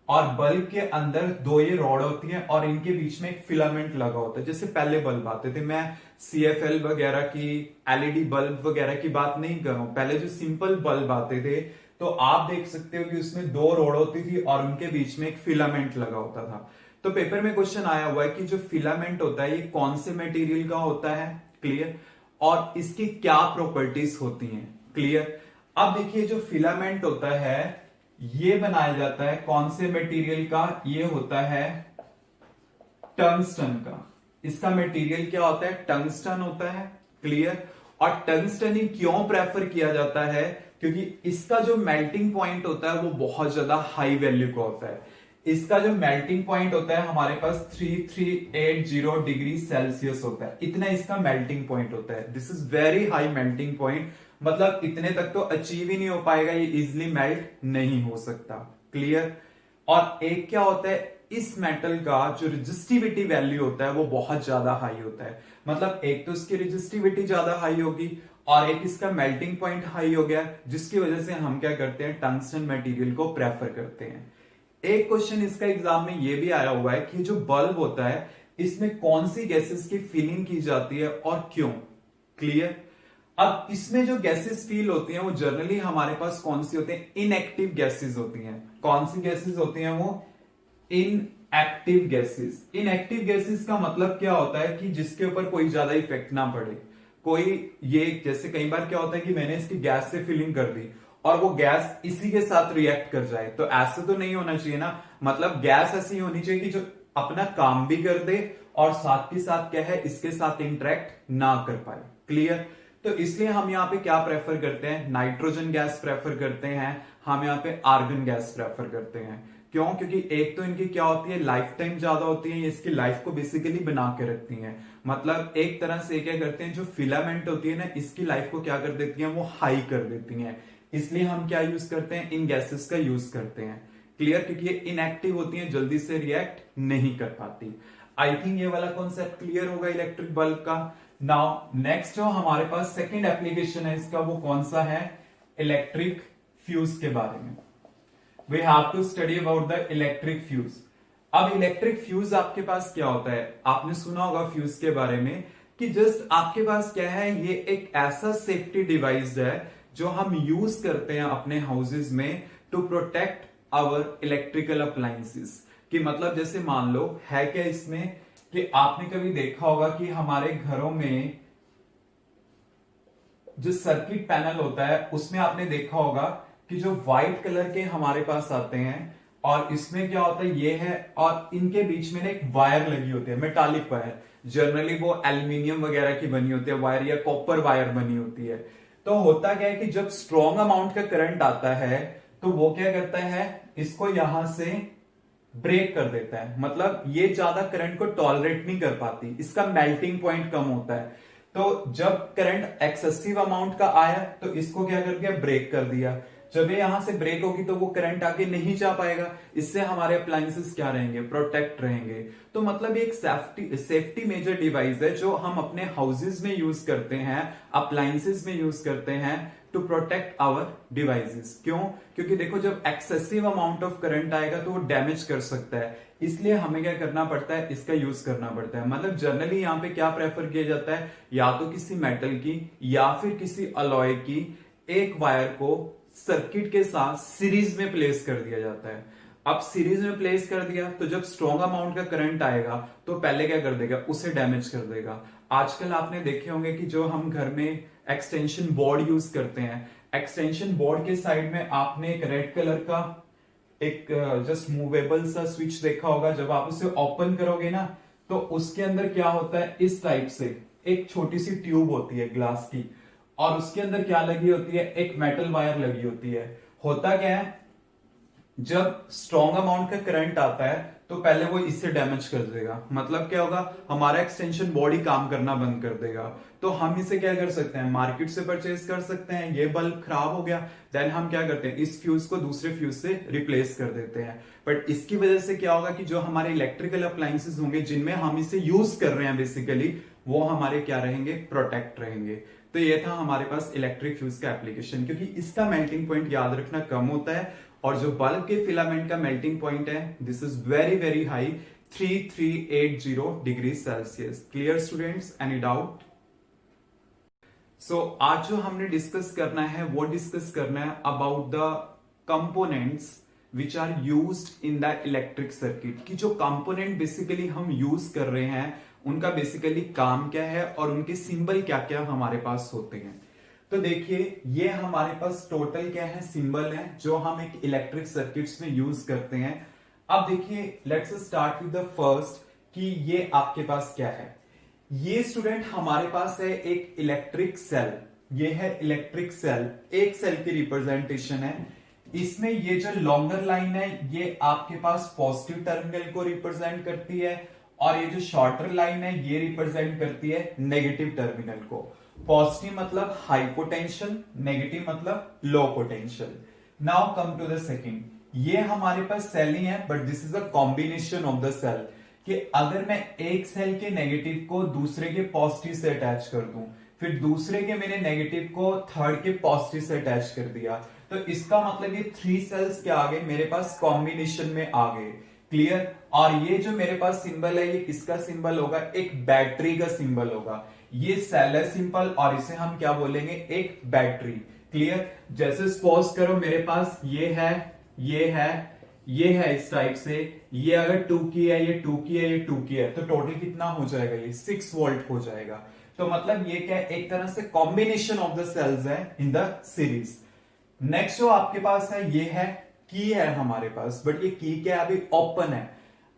और बल्ब के अंदर 2 ये रॉड होती हैं और इनके बीच में एक फिलामेंट लगा होता है। जैसे पहले बल्ब आते थे, मैं CFL वगैरह की, LED बल्ब वगैरह की बात नहीं कर रहा हूं, पहले जो सिंपल बल्ब आते थे तो आप देख सकते हो कि उसमें 2 रॉड होती थी और उनके बीच में एक फिलामेंट लगा होता था। तो पेपर में क्वेश्चन आया हुआ है कि जो फिलामेंट होता है ये कौन से मटेरियल का होता है। क्लियर? और इसकी क्या प्रॉपर्टीज होती हैं। क्लियर? अब देखिए जो फिलामेंट होता है ये बनाया जाता है कौन से मटेरियल का, ये होता है टंगस्टन का। इसका मटेरियल क्या होता है, टंगस्टन होता है। क्लियर? और टंगस्टन ही क्यों प्रेफर किया जाता है, क्योंकि इसका जो मेल्टिंग पॉइंट होता है वो बहुत ज्यादा हाई वैल्यू का होता है। इसका जो मेल्टिंग पॉइंट होता है हमारे पास 3380 डिग्री सेल्सियस होता है, इतना इसका मेल्टिंग पॉइंट होता है। This is very high melting point, मतलब इतने तक तो अचीव ही नहीं हो पाएगा, ये इजिली मेल्ट नहीं हो सकता। क्लियर? और एक क्या होता है, इस मेटल का जो रेजिस्टिविटी वैल्यू होता है वो बहुत ज्यादा हाई होता है। मतलब एक तो इसकी रेजिस्टिविटी ज्यादा हाई होगी और एक इसका मेल्टिंग पॉइंट हाई हो गया, जिसकी वजह से हम क्या करते हैं, टंगस्टन मटेरियल को प्रेफर करते हैं। एक क्वेश्चन इसका एग्जाम में ये भी आया हुआ है कि जो बल्ब होता है इसमें कौन सी गैसेस की फिलिंग की जाती है और क्यों। क्लियर? अब इसमें जो गैसेस फील होती हैं वो जनरली हमारे पास कौन सी होती हैं? इनएक्टिव गैसेस होती हैं। कौन सी गैसेस होती हैं वो? Inactive gases. इनएक्टिव गैसेस का मतलब क्या होता है कि जिसके ऊपर कोई ज्यादा इफेक्ट ना पड़े। कोई ये जैसे कई बार क्या होता है कि मैंने इसकी गैस से फिलिंग कर दी और वो गैस इसी के साथ रिएक्ट कर जाए, तो ऐसे तो नहीं होना चाहिए ना। मतलब गैस ऐसी होनी चाहिए कि जो अपना काम भी कर दे और साथ के साथ क्या है, इसके साथ इंटरेक्ट ना कर पाए। क्लियर? तो इसलिए हम यहाँ पे क्या प्रेफर करते हैं? नाइट्रोजन गैस प्रेफर करते हैं, हम यहाँ पे आर्गन गैस प्रेफर करते हैं। क्यों? क्योंकि एक तो इनकी क्या होती है, लाइफ टाइम ज्यादा होती है, इसकी लाइफ को बेसिकली बना के रखती हैं। मतलब एक तरह से क्या करते हैं, जो फिलामेंट होती है ना, इसकी लाइफ को क्या कर देती हैं, वो हाई कर देती हैं। इसलिए हम क्या यूज करते हैं? इन गैसेस का यूज करते हैं। क्लियर? क्योंकि ये इनएक्टिव होती हैं, जल्दी से रिएक्ट नहीं कर पाती। आई थिंक ये वाला कॉन्सेप्ट क्लियर होगा इलेक्ट्रिक बल्ब का। नाउ नेक्स्ट जो हमारे पास सेकेंड एप्लीकेशन है इसका, वो कौन सा है? इलेक्ट्रिक फ्यूज के बारे में। We have to study about the electric fuse. अब इलेक्ट्रिक फ्यूज आपके पास क्या होता है? आपने सुना होगा फ्यूज के बारे में कि जस्ट आपके पास क्या है, ये एक ऐसा सेफ्टी डिवाइस है जो हम यूज करते हैं अपने हाउसेज में to protect our electrical appliances. कि मतलब जैसे मान लो है क्या इसमें कि आपने कभी देखा होगा कि हमारे घरों में जो सर्किट पैनल होता है उसमें आपने देखा होगा कि जो व्हाइट कलर के हमारे पास आते हैं और इसमें क्या होता है, ये है और इनके बीच में एक वायर लगी होती है, मेटालिक वायर। जनरली वो एल्यूमिनियम वगैरह की बनी होती है वायर या कॉपर वायर बनी होती है। तो होता क्या है कि जब स्ट्रॉन्ग अमाउंट का करंट आता है तो वो क्या करता है, इसको यहां से ब्रेक कर देता है। मतलब ये ज्यादा करंट को टॉलरेट नहीं कर पाती, इसका मेल्टिंग पॉइंट कम होता है। तो जब करंट एक्सेसिव अमाउंट का आया तो इसको क्या कर दिया, ब्रेक कर दिया। जब ये यहां से ब्रेक होगी तो वो करंट आगे नहीं जा पाएगा, इससे हमारे अप्लायंसेस क्या रहेंगे, प्रोटेक्ट रहेंगे। तो मतलब ये एक सेफ्टी मेजर डिवाइस है जो हम अपने हाउसेज में यूज करते हैं, अप्लायंसेस में यूज करते हैं टू प्रोटेक्ट आवर डिवाइसेस। क्यों? क्योंकि देखो जब एक्सेसिव अमाउंट ऑफ करंट आएगा तो वो डैमेज कर सकता है, इसलिए हमें क्या करना पड़ता है, इसका यूज करना पड़ता है। मतलब जनरली यहाँ पे क्या प्रेफर किया जाता है, या तो किसी मेटल की या फिर किसी अलॉय की एक वायर को सर्किट के साथ सीरीज में प्लेस कर दिया जाता है। अब सीरीज में प्लेस कर दिया तो जब स्ट्रॉन्ग अमाउंट का करंट आएगा तो पहले क्या कर देगा, उसे डैमेज कर देगा। आजकल आपने देखे होंगे कि जो हम घर में एक्सटेंशन बोर्ड यूज करते हैं, एक्सटेंशन बोर्ड के साइड में आपने एक रेड कलर का एक जस्ट मूवेबल सा स्विच देखा होगा। जब आप उसे ओपन करोगे ना तो उसके अंदर क्या होता है, इस टाइप से एक छोटी सी ट्यूब होती है ग्लास की और उसके अंदर क्या लगी होती है, एक मेटल वायर लगी होती है। होता क्या है, जब स्ट्रॉन्ग अमाउंट का करंट आता है तो पहले वो इससे डैमेज कर देगा। मतलब क्या होगा, हमारा एक्सटेंशन बॉडी काम करना बंद कर देगा। तो हम इसे क्या कर सकते हैं, मार्केट से परचेज कर सकते हैं। ये बल्ब खराब हो गया, देन हम क्या करते हैं, इस फ्यूज को दूसरे फ्यूज से रिप्लेस कर देते हैं। बट इसकी वजह से क्या होगा कि जो हमारे इलेक्ट्रिकल अप्लायंसेस होंगे जिनमें हम इसे यूज कर रहे हैं बेसिकली, वो हमारे क्या रहेंगे, प्रोटेक्ट रहेंगे। तो ये था हमारे पास इलेक्ट्रिक फ्यूज का एप्लीकेशन, क्योंकि इसका मेल्टिंग पॉइंट याद रखना कम होता है और जो बल्ब के फिलामेंट का मेल्टिंग पॉइंट है this is very very high, 3380 degree Celsius. Clear students, any doubt? So आज जो हमने डिस्कस करना है वो डिस्कस करना है about the components which are used in the electric circuit. की जो कंपोनेंट बेसिकली हम यूज कर रहे हैं उनका बेसिकली काम क्या है और उनके सिंबल क्या क्या हमारे पास होते हैं। तो देखिए ये हमारे पास टोटल क्या है, सिंबल है जो हम एक इलेक्ट्रिक सर्किट्स में यूज करते हैं। अब देखिए let's start with the first कि ये आपके पास क्या है। ये स्टूडेंट हमारे पास है एक इलेक्ट्रिक सेल। ये है इलेक्ट्रिक सेल, एक सेल की रिप्रेजेंटेशन है। इसमें ये जो लॉन्गर लाइन है ये आपके पास पॉजिटिव टर्मिनल को रिप्रेजेंट करती है और ये जो शॉर्टर लाइन है ये रिप्रेजेंट करती है नेगेटिव टर्मिनल को। पॉजिटिव मतलब हाई पोटेंशियल, नेगेटिव मतलब low potential. Now come to the second, ये हमारे पास सेल ही है but this is a combination of the cell. कि अगर मैं एक सेल के नेगेटिव को दूसरे के पॉजिटिव से अटैच कर दूं, फिर दूसरे के मैंने नेगेटिव को थर्ड के पॉजिटिव से अटैच कर दिया, तो इसका मतलब ये 3 सेल्स क्या आ गए मेरे पास, कॉम्बिनेशन में आ गए। क्लियर? और ये जो मेरे पास सिंबल है ये किसका सिंबल होगा, एक बैटरी का सिंबल होगा। ये सेल है सिंपल, और इसे हम क्या बोलेंगे, एक बैटरी। क्लियर। जैसे सपोज करो मेरे पास ये है, ये है, ये है इस टाइप से, ये अगर 2 की है, ये 2 की है, ये 2 की है, तो टोटल कितना हो जाएगा, ये 6 वोल्ट हो जाएगा। तो मतलब ये क्या है, एक तरह से कॉम्बिनेशन ऑफ द सेल्स है इन द सीरीज। नेक्स्ट जो आपके पास है, ये है की है हमारे पास, बट ये की क्या है, अभी ओपन है।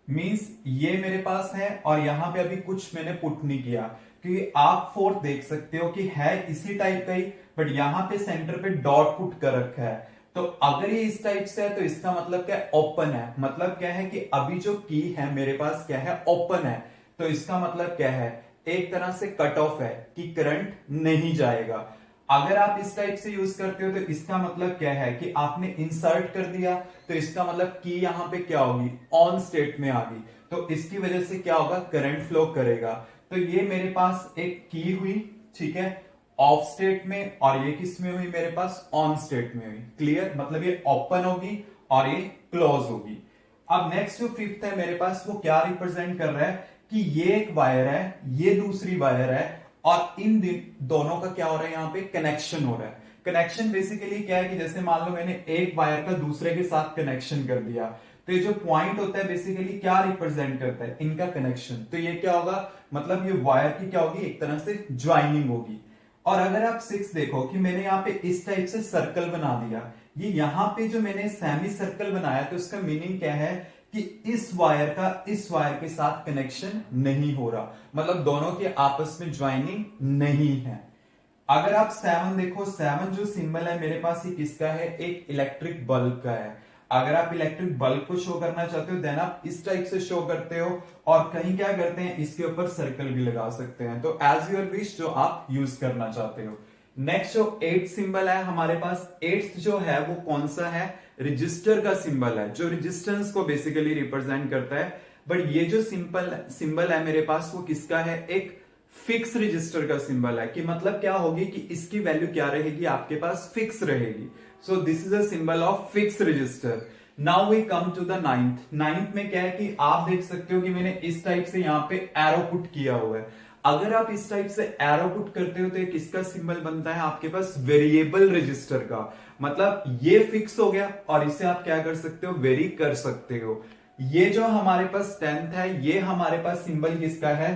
मींस ये मेरे पास है और यहां पे अभी कुछ मैंने पुट नहीं किया, क्योंकि आप फोर्थ देख सकते हो कि है इसी टाइप का ही, बट यहां पे सेंटर पे डॉट पुट कर रखा है। तो अगर ये इस टाइप से है तो इसका मतलब क्या है, ओपन है। मतलब क्या है कि अभी जो की है मेरे पास क्या है, ओपन है। तो इसका मतलब क्या है, एक तरह से कट ऑफ है कि करंट नहीं जाएगा। अगर आप इस टाइप से यूज करते हो तो इसका मतलब क्या है कि आपने इंसर्ट कर दिया, तो इसका मतलब की यहां पे क्या होगी, ऑन स्टेट में आ गई, तो इसकी वजह से क्या होगा, करंट फ्लो करेगा। तो ये मेरे पास एक की हुई, ठीक है, ऑफ स्टेट में, और ये किस में हुई, मेरे पास ऑन स्टेट में हुई। क्लियर। मतलब ये ओपन होगी और ये क्लोज होगी। अब नेक्स्ट जो फिफ्थ है मेरे पास, वो क्या रिप्रेजेंट कर रहा है कि ये एक वायर है, ये दूसरी वायर है, और इन दोनों का क्या हो रहा है, यहां पे कनेक्शन हो रहा है। कनेक्शन बेसिकली क्या है कि जैसे मान लो मैंने एक वायर का दूसरे के साथ कनेक्शन कर दिया, तो ये जो पॉइंट होता है बेसिकली क्या रिप्रेजेंट करता है, इनका कनेक्शन। तो ये क्या होगा, मतलब ये वायर की क्या होगी, एक तरह से ज्वाइनिंग होगी। और अगर आप 6 देखो कि मैंने यहाँ पे इस टाइप से सर्कल बना दिया, ये यहाँ पे जो मैंने सेमी सर्कल बनाया, तो इसका मीनिंग क्या है कि इस वायर का इस वायर के साथ कनेक्शन नहीं हो रहा, मतलब दोनों के आपस में ज्वाइनिंग नहीं है। अगर आप 7 देखो, 7 जो सिंबल है मेरे पास, ये किसका है, एक इलेक्ट्रिक बल्ब का है। अगर आप इलेक्ट्रिक बल्ब को शो करना चाहते हो देन आप इस टाइप से शो करते हो, और कहीं क्या करते हैं, इसके ऊपर सर्कल भी लगा सकते हैं। तो एज यूर विश, जो आप यूज करना चाहते हो। नेक्स्ट जो 8 सिंबल है हमारे पास, 8th जो है वो कौन सा है, रजिस्टर का सिंबल है, जो रेजिस्टेंस को बेसिकली रिप्रेजेंट करता है। बट ये जो सिंबल है मेरे पास, वो किसका है, एक फिक्स रजिस्टर का सिंबल है। कि मतलब क्या होगी कि इसकी वैल्यू क्या रहेगी, आपके पास फिक्स रहेगी। So this is a symbol of fix resistor. Now we come to the ninth में क्या है कि आप देख सकते हो कि मैंने इस टाइप से यहाँ पे एरो पुट किया हुआ है। अगर आप इस टाइप से एरो पुट करते हो तो ये किसका सिंबल बनता है, आपके पास वेरिएबल रजिस्टर का। मतलब ये फिक्स हो गया और इसे आप क्या कर सकते हो, वेरी कर सकते हो। ये जो हमारे पास 10th है, ये हमारे पास सिंबल किसका है,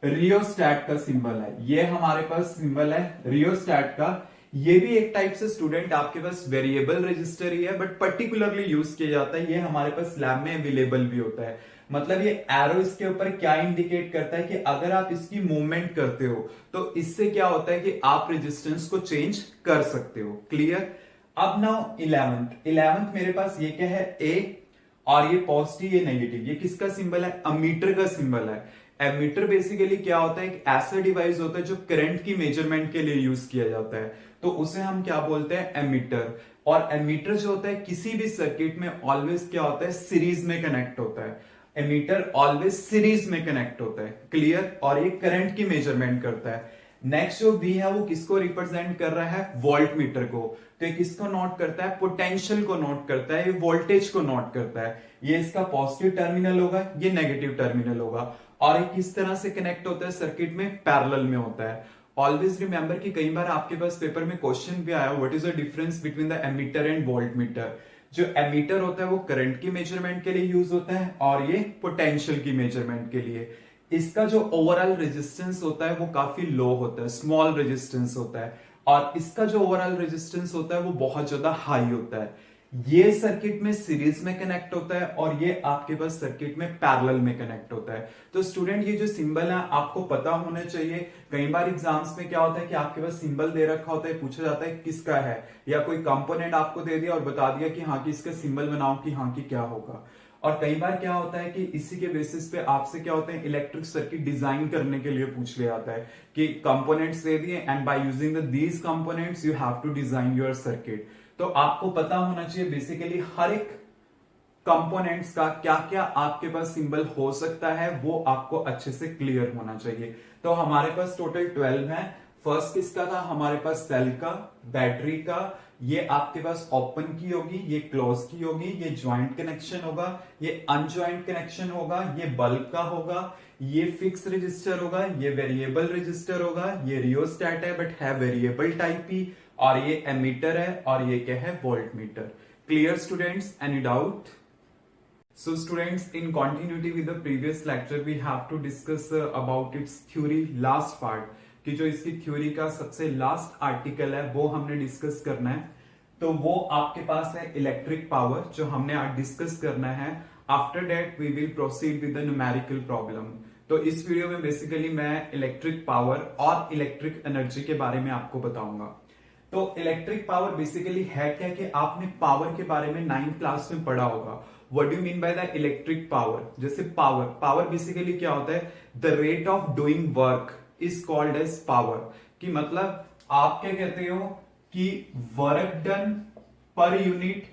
रियोस्टैट का सिंबल है। ये हमारे पास सिंबल है रियोस्टैट का। ये भी एक टाइप से स्टूडेंट आपके पास वेरिएबल रजिस्टर ही है, बट पर्टिकुलरली यूज किया जाता है। ये हमारे पास लैब में अवेलेबल भी होता है। मतलब ये एरो इसके ऊपर क्या इंडिकेट करता है कि अगर आप इसकी मूवमेंट करते हो तो इससे क्या होता है कि आप रेजिस्टेंस को चेंज कर सकते हो। क्लियर। अब नाउ 11th मेरे पास ये क्या है, ए, और ये पॉजिटिव ये नेगेटिव, ये किसका सिंबल है, अमीटर का सिंबल है। एमीटर बेसिकली क्या होता है, एक ऐसा डिवाइस होता है जो करंट की मेजरमेंट के लिए यूज किया जाता है, तो उसे हम क्या बोलते हैं, एमीटर। और एमीटर जो होता है किसी भी सर्किट में ऑलवेज क्या होता है, सीरीज में कनेक्ट होता है। एमीटर ऑलवेज सीरीज में कनेक्ट होता है। क्लियर। और ये करंट की मेजरमेंट करता है। नेक्स्ट जो वी है वो किसको रिप्रेजेंट कर रहा है, वोल्ट मीटर को। तो ये किसको नोट करता है, पोटेंशियल को नोट करता है, ये वोल्टेज को नोट करता है। ये इसका पॉजिटिव टर्मिनल होगा, ये नेगेटिव टर्मिनल होगा। और ये किस तरह से कनेक्ट होता है सर्किट में, पैरेलल में होता है। ऑलवेज रिमेंबर कि कई बार आपके पास पेपर में क्वेश्चन भी आया, what is the difference between the ammeter and volt meter. जो एमीटर होता है वो करंट की मेजरमेंट के लिए यूज होता है, और ये पोटेंशियल की मेजरमेंट के लिए। इसका जो ओवरऑल रेजिस्टेंस होता है वो काफी लो होता है, स्मॉल रेजिस्टेंस होता है, और इसका जो ओवरऑल रेजिस्टेंस होता है वो बहुत ज्यादा हाई होता है। ये सर्किट में सीरीज में कनेक्ट होता है, और ये आपके पास सर्किट में पैरेलल में कनेक्ट होता है। तो स्टूडेंट ये जो सिंबल है आपको पता होना चाहिए। कई बार एग्जाम्स में क्या होता है कि आपके पास सिंबल दे रखा होता है, पूछा जाता है किसका है, या कोई कंपोनेंट आपको दे दिया और बता दिया कि हाँ कि इसका सिंबल बनाओ कि हाँ कि क्या होगा। और कई बार क्या होता है कि इसी के बेसिस पे आपसे क्या होता है, इलेक्ट्रिक सर्किट डिजाइन करने के लिए पूछ लिया जाता है कि कंपोनेंट्स दे दिए and by using these components you have to design your circuit. तो आपको पता होना चाहिए बेसिकली हर एक कंपोनेंट्स का क्या क्या आपके पास सिंबल हो सकता है, वो आपको अच्छे से क्लियर होना चाहिए। तो हमारे पास टोटल 12 है। फर्स्ट किसका था हमारे पास? सेल का, बैटरी का। ये आपके पास ओपन की होगी, ये क्लोज की होगी, ये ज्वाइंट कनेक्शन होगा, ये अनज्वाइंट कनेक्शन होगा, ये बल्ब का होगा, ये फिक्स रजिस्टर होगा, ये वेरिएबल रजिस्टर होगा, ये रियोस्टैट है बट है वेरिएबल टाइप ही, और ये एमीटर है, और ये क्या है? Volt meter. Clear students? Any doubt? So students, in continuity with the previous lecture, we have to discuss about its theory last part, कि जो इसकी थ्योरी का सबसे लास्ट आर्टिकल है वो हमने डिस्कस करना है। तो वो आपके पास है इलेक्ट्रिक पावर, जो हमने आज डिस्कस करना है। After that we will proceed with the numerical problem. तो इस वीडियो में बेसिकली मैं इलेक्ट्रिक पावर और इलेक्ट्रिक एनर्जी के बारे में आपको बताऊंगा। तो इलेक्ट्रिक पावर बेसिकली है क्या कि आपने पावर के बारे में 9th क्लास में पढ़ा होगा। What do you mean by the electric power? जैसे पावर बेसिकली क्या होता है? The rate of doing work is called as power. कि मतलब आप क्या कहते हो कि work done per unit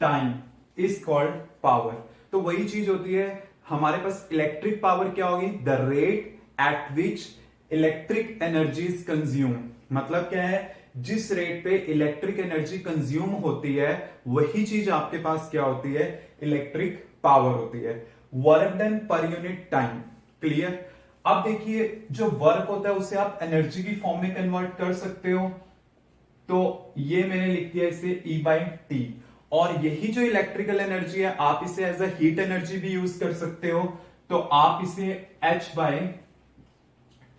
time is called power. तो वही चीज होती है हमारे पास। इलेक्ट्रिक पावर क्या होगी? The rate at which electric energy is consume. मतलब क्या है? जिस रेट पे इलेक्ट्रिक एनर्जी कंज्यूम होती है वही चीज आपके पास क्या होती है? इलेक्ट्रिक पावर होती है। Work done per unit time. Clear? अब देखिए, जो वर्क होता है उसे आप एनर्जी की फॉर्म में कन्वर्ट कर सकते हो। तो ये मैंने लिख दिया इसे E/T। और यही जो इलेक्ट्रिकल एनर्जी है आप इसे एज अ हीट एनर्जी भी यूज कर सकते हो। तो आप इसे H/T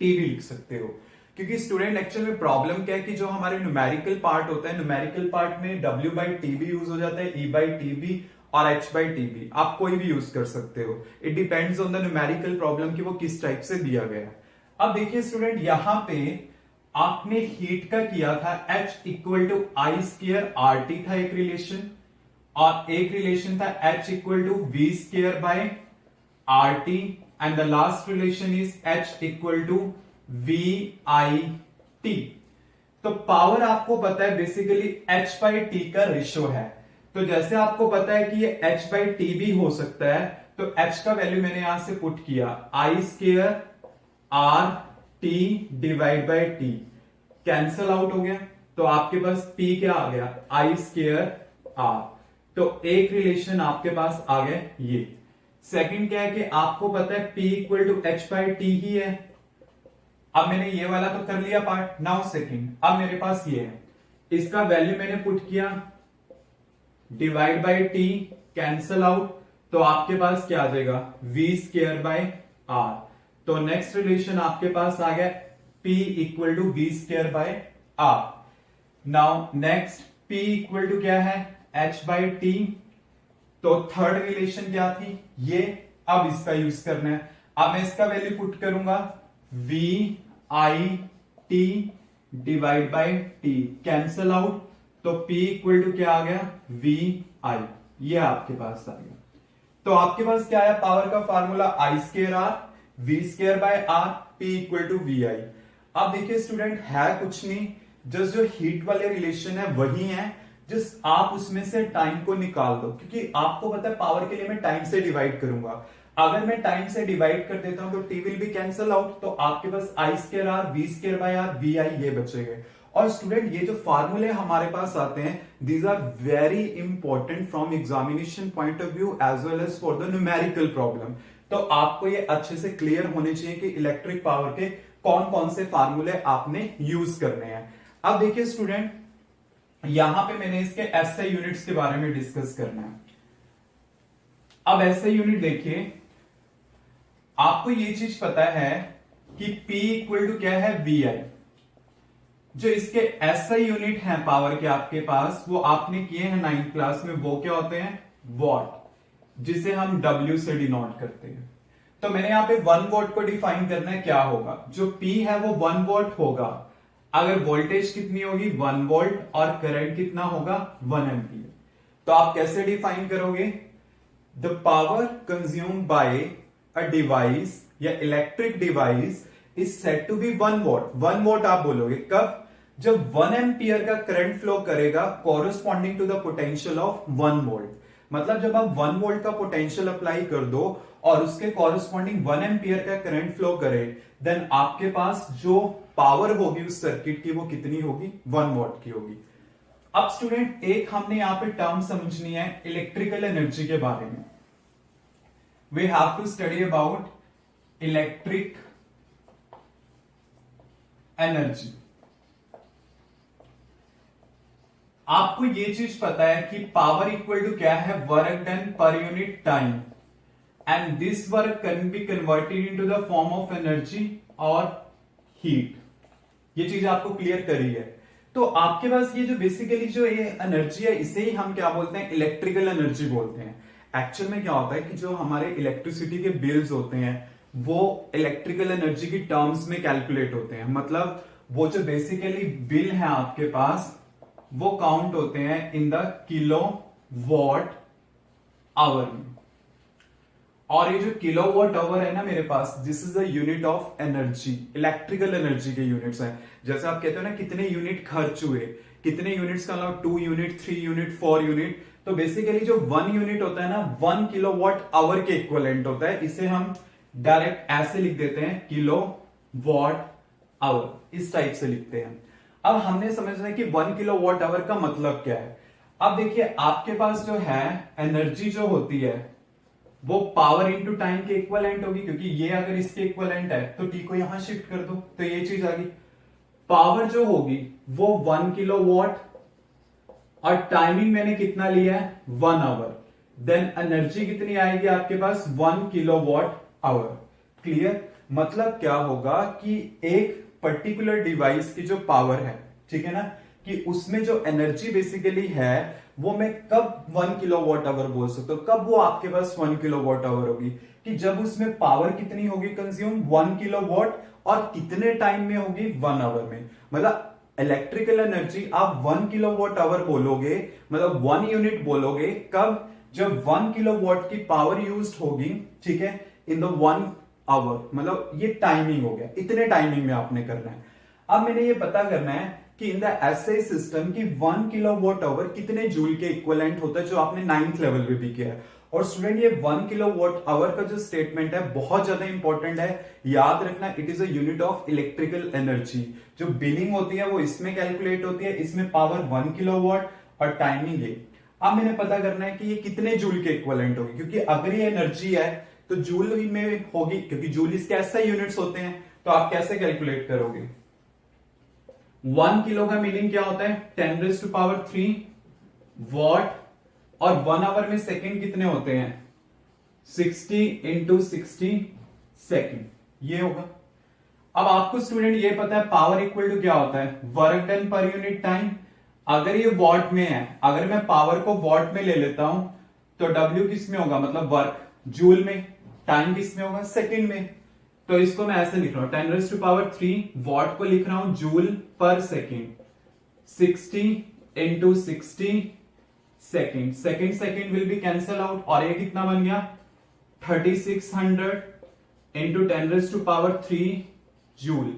भी लिख सकते हो। क्योंकि स्टूडेंट एक्चुअल में प्रॉब्लम क्या है कि जो हमारे न्यूमेरिकल पार्ट होता है, न्यूमेरिकल पार्ट में W/T भी यूज हो जाता है, E/T भी और H/T भी। आप कोई भी यूज कर सकते हो। It depends on the numerical problem कि वो किस टाइप से दिया गया है। अब देखिए स्टूडेंट, यहां पे आपने हीट का किया था H=I²RT था एक रिलेशन, और एक रिलेशन था H=V²/RT, and the last relation is H=VIT। तो पावर आपको पता है बेसिकली H/T का रेशो है। तो जैसे आपको पता है कि ये H/T भी हो सकता है, तो H का वैल्यू मैंने यहां से पुट किया I²RT/T, कैंसल आउट हो गया। तो आपके पास P क्या आ गया? I²R। तो एक रिलेशन आपके पास आ गया ये। सेकंड क्या है कि आपको पता है P=H/T ही है। अब मैंने ये वाला तो कर लिया पार्ट। नाउ सेकंड, अब मेरे पास ये है, इसका वैल्यू मैंने पुट किया /T, कैंसल आउट। तो आपके पास क्या आ जाएगा? V²/R। तो नेक्स्ट रिलेशन आपके पास आ गया P=V²/R। नाउ नेक्स्ट P क्या है? H/T। तो थर्ड रिलेशन क्या थी? ये। अब इसका यूज करना है। अब मैं इसका वैल्यू पुट करूंगा VIT/T, कैंसल आउट। तो P क्या आ गया? VI। ये आपके पास आ गया। तो आपके पास क्या है? पावर का फार्मूला I²R, V²/R, P=VI। अब देखिए स्टूडेंट, है कुछ नहीं, जस्ट जो हीट वाले रिलेशन है वही है, जस्ट आप उसमें से टाइम को निकाल दो। क्योंकि आपको पता है पावर के लिए मैं टाइम से डिवाइड करूंगा। अगर मैं टाइम से डिवाइड कर देता हूं तो T will be cancel out. तो आपके पास I²R, V²/R, VI ये बचेंगे। और स्टूडेंट, ये जो फार्मूले हमारे पास आते हैं, these are very important from examination point of view as well as for the numerical problem. तो आपको ये अच्छे से क्लियर होने चाहिए कि इलेक्ट्रिक पावर के कौन कौन से फार्मूले आपने यूज करने हैं। अब देखिए स्टूडेंट, यहां पे मैंने इसके SI यूनिट्स के बारे में डिस्कस करना है। अब SI यूनिट देखिए, आपको ये चीज पता है कि P क्या है? VI। जो इसके SI यूनिट हैं पावर के आपके पास, वो आपने किए हैं 9th क्लास में। वो क्या होते हैं? वॉट, जिसे हम W से डिनोट करते हैं। तो मैंने यहां पे 1 वॉट को डिफाइन करना है। क्या होगा? जो P है वो 1 वॉट होगा अगर वोल्टेज कितनी होगी? 1 वोल्ट, और करंट कितना होगा? 1 एम्पियर। तो आप कैसे डिफाइन करोगे? The power consume by a device या electric device is said to be 1 watt. 1 watt आप बोलोगे कब? जब 1 एम्पियर का करंट फ्लो करेगा corresponding to the potential of 1 volt. मतलब जब आप 1 वोल्ट का पोटेंशियल अप्लाई कर दो और उसके कॉरेस्पॉन्डिंग 1 एम्पियर का करंट फ्लो करे, देन आपके पास जो पावर होगी उस सर्किट की वो कितनी होगी, 1 वॉट की होगी। अब स्टूडेंट एक हमने यहां पे टर्म समझनी है इलेक्ट्रिकल एनर्जी के बारे में। We have to study about electric energy. आपको ये चीज पता है कि पावर इक्वल टू क्या है, work done per unit time, and this work can be converted into the form of energy और हीट। ये चीज आपको क्लियर करी है। तो आपके पास ये जो बेसिकली जो ये एनर्जी है इसे ही हम क्या बोलते हैं, इलेक्ट्रिकल एनर्जी बोलते हैं। एक्चुअल में क्या होता है कि जो हमारे इलेक्ट्रिसिटी के बिल्स होते हैं वो इलेक्ट्रिकल एनर्जी की टर्म्स में कैलकुलेट होते हैं। मतलब वो जो बेसिकली बिल है आपके पास वो काउंट होते हैं in the kilowatt hour में। और ये जो किलो वॉट आवर है ना मेरे पास, this is the unit of energy, electrical energy के यूनिट्स हैं। जैसे आप कहते हो ना कितने यूनिट खर्च हुए, कितने यूनिट्स का मतलब 2 यूनिट, 3 यूनिट, 4 यूनिट। तो बेसिकली जो 1 यूनिट होता है ना 1 किलो वॉट आवर के इक्विवेलेंट होता है। इसे हम डायरेक्ट ऐसे लिख देते हैं किलो वॉट आवर, इस टाइप से लिखते हैं। अब हमने समझना है कि 1 किलो वॉट आवर का मतलब क्या है। अब देखिए आपके पास जो है एनर्जी जो होती है वो पावर इंटू टाइम के इक्विवेलेंट होगी, क्योंकि ये अगर इसके इक्विवेलेंट है तो टी को यहां शिफ्ट कर दो तो ये चीज आ गई। पावर जो होगी वो 1 किलो वॉट और टाइमिंग मैंने कितना लिया है 1 आवर, देन एनर्जी कितनी आएगी आपके पास 1 किलो वॉट आवर। क्लियर? मतलब क्या होगा कि एक पर्टिकुलर डिवाइस की जो पावर है, ठीक है ना, कि उसमें जो एनर्जी बेसिकली है वो मैं कब 1 किलो वॉट आवर बोल सकता हूं, कब वो आपके पास 1 किलो वॉट आवर होगी, कि जब उसमें पावर कितनी होगी कंज्यूम 1 किलो वॉट और कितने टाइम में होगी 1 आवर में। मतलब इलेक्ट्रिकल एनर्जी आप 1 किलो वॉट आवर बोलोगे, मतलब 1 यूनिट बोलोगे कब, जब 1 किलो वॉट की पावर यूज होगी, ठीक है, इन द 1 आवर। मतलब ये टाइमिंग हो गया, इतने टाइमिंग में आपने करना है। अब मैंने ये पता करना है कि इन द एसआई सिस्टम की 1 किलो वॉट आवर कितने जूल के इक्विवेलेंट होता है, जो आपने 9th लेवल पे भी किया है। और स्टूडेंट ये 1 किलो वॉट आवर का जो स्टेटमेंट है बहुत ज्यादा इंपॉर्टेंट है, याद रखना। It is a unit of electrical energy. जो बिलिंग होती है वो इसमें कैलकुलेट होती है, इसमें पावर 1 किलो वॉट और टाइमिंग है। अब मैंने पता करना है कि ये कितने जूल के इक्विवेलेंट होगी, क्योंकि अगर ये एनर्जी है तो जूल में होगी, क्योंकि जूल इसके ऐसे यूनिट्स होते हैं। तो आप कैसे कैलकुलेट करोगे, 1 किलो का मीनिंग क्या होता है 10⁻³ वॉट, और 1 आवर में सेकंड कितने होते हैं 60 × 60 सेकंड, ये होगा। अब आपको स्टूडेंट ये पता है पावर इक्वल टू क्या होता है, work done per unit time. अगर ये वॉट में है, अगर मैं पावर को वॉट में ले लेता हूं तो W किस में होगा, मतलब वर्क जूल में, टाइम किस में होगा सेकंड में। तो इसको मैं ऐसे लिख रहा हूं 10⁻³ वॉट को लिख रहा हूं जूल पर second, 60 × 60 second, second will be cancel out, और ये कितना बन गया 3600 × 10⁻³ जूल।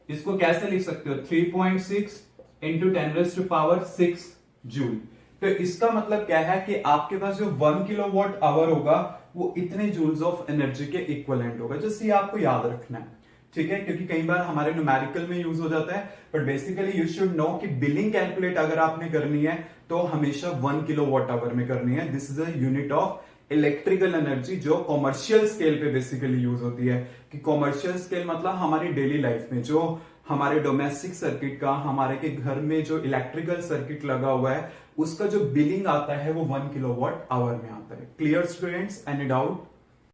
इसको कैसे लिख सकते हो 3.6 × 10⁻6 जूल। तो इसका मतलब क्या है कि आपके पास जो 1 किलो वॉट आवर होगा वो इतने जूल्स ऑफ एनर्जी के इक्विवेलेंट होगा। जस्ट ये आपको याद रखना है, ठीक है, क्योंकि कई बार हमारे न्यूमेरिकल में यूज हो जाता है, but basically you should know कि बिलिंग कैलकुलेट अगर आपने करनी है तो हमेशा 1 किलो वॉट आवर में करनी है। This is a unit of electrical energy जो कॉमर्शियल स्केल पे बेसिकली यूज होती है। कि कॉमर्शियल स्केल मतलब हमारी डेली लाइफ में जो हमारे डोमेस्टिक सर्किट का, हमारे के घर में जो इलेक्ट्रिकल सर्किट लगा हुआ है उसका जो बिलिंग आता है वो 1 किलो वॉट आवर में आता है। Clear students, any doubt?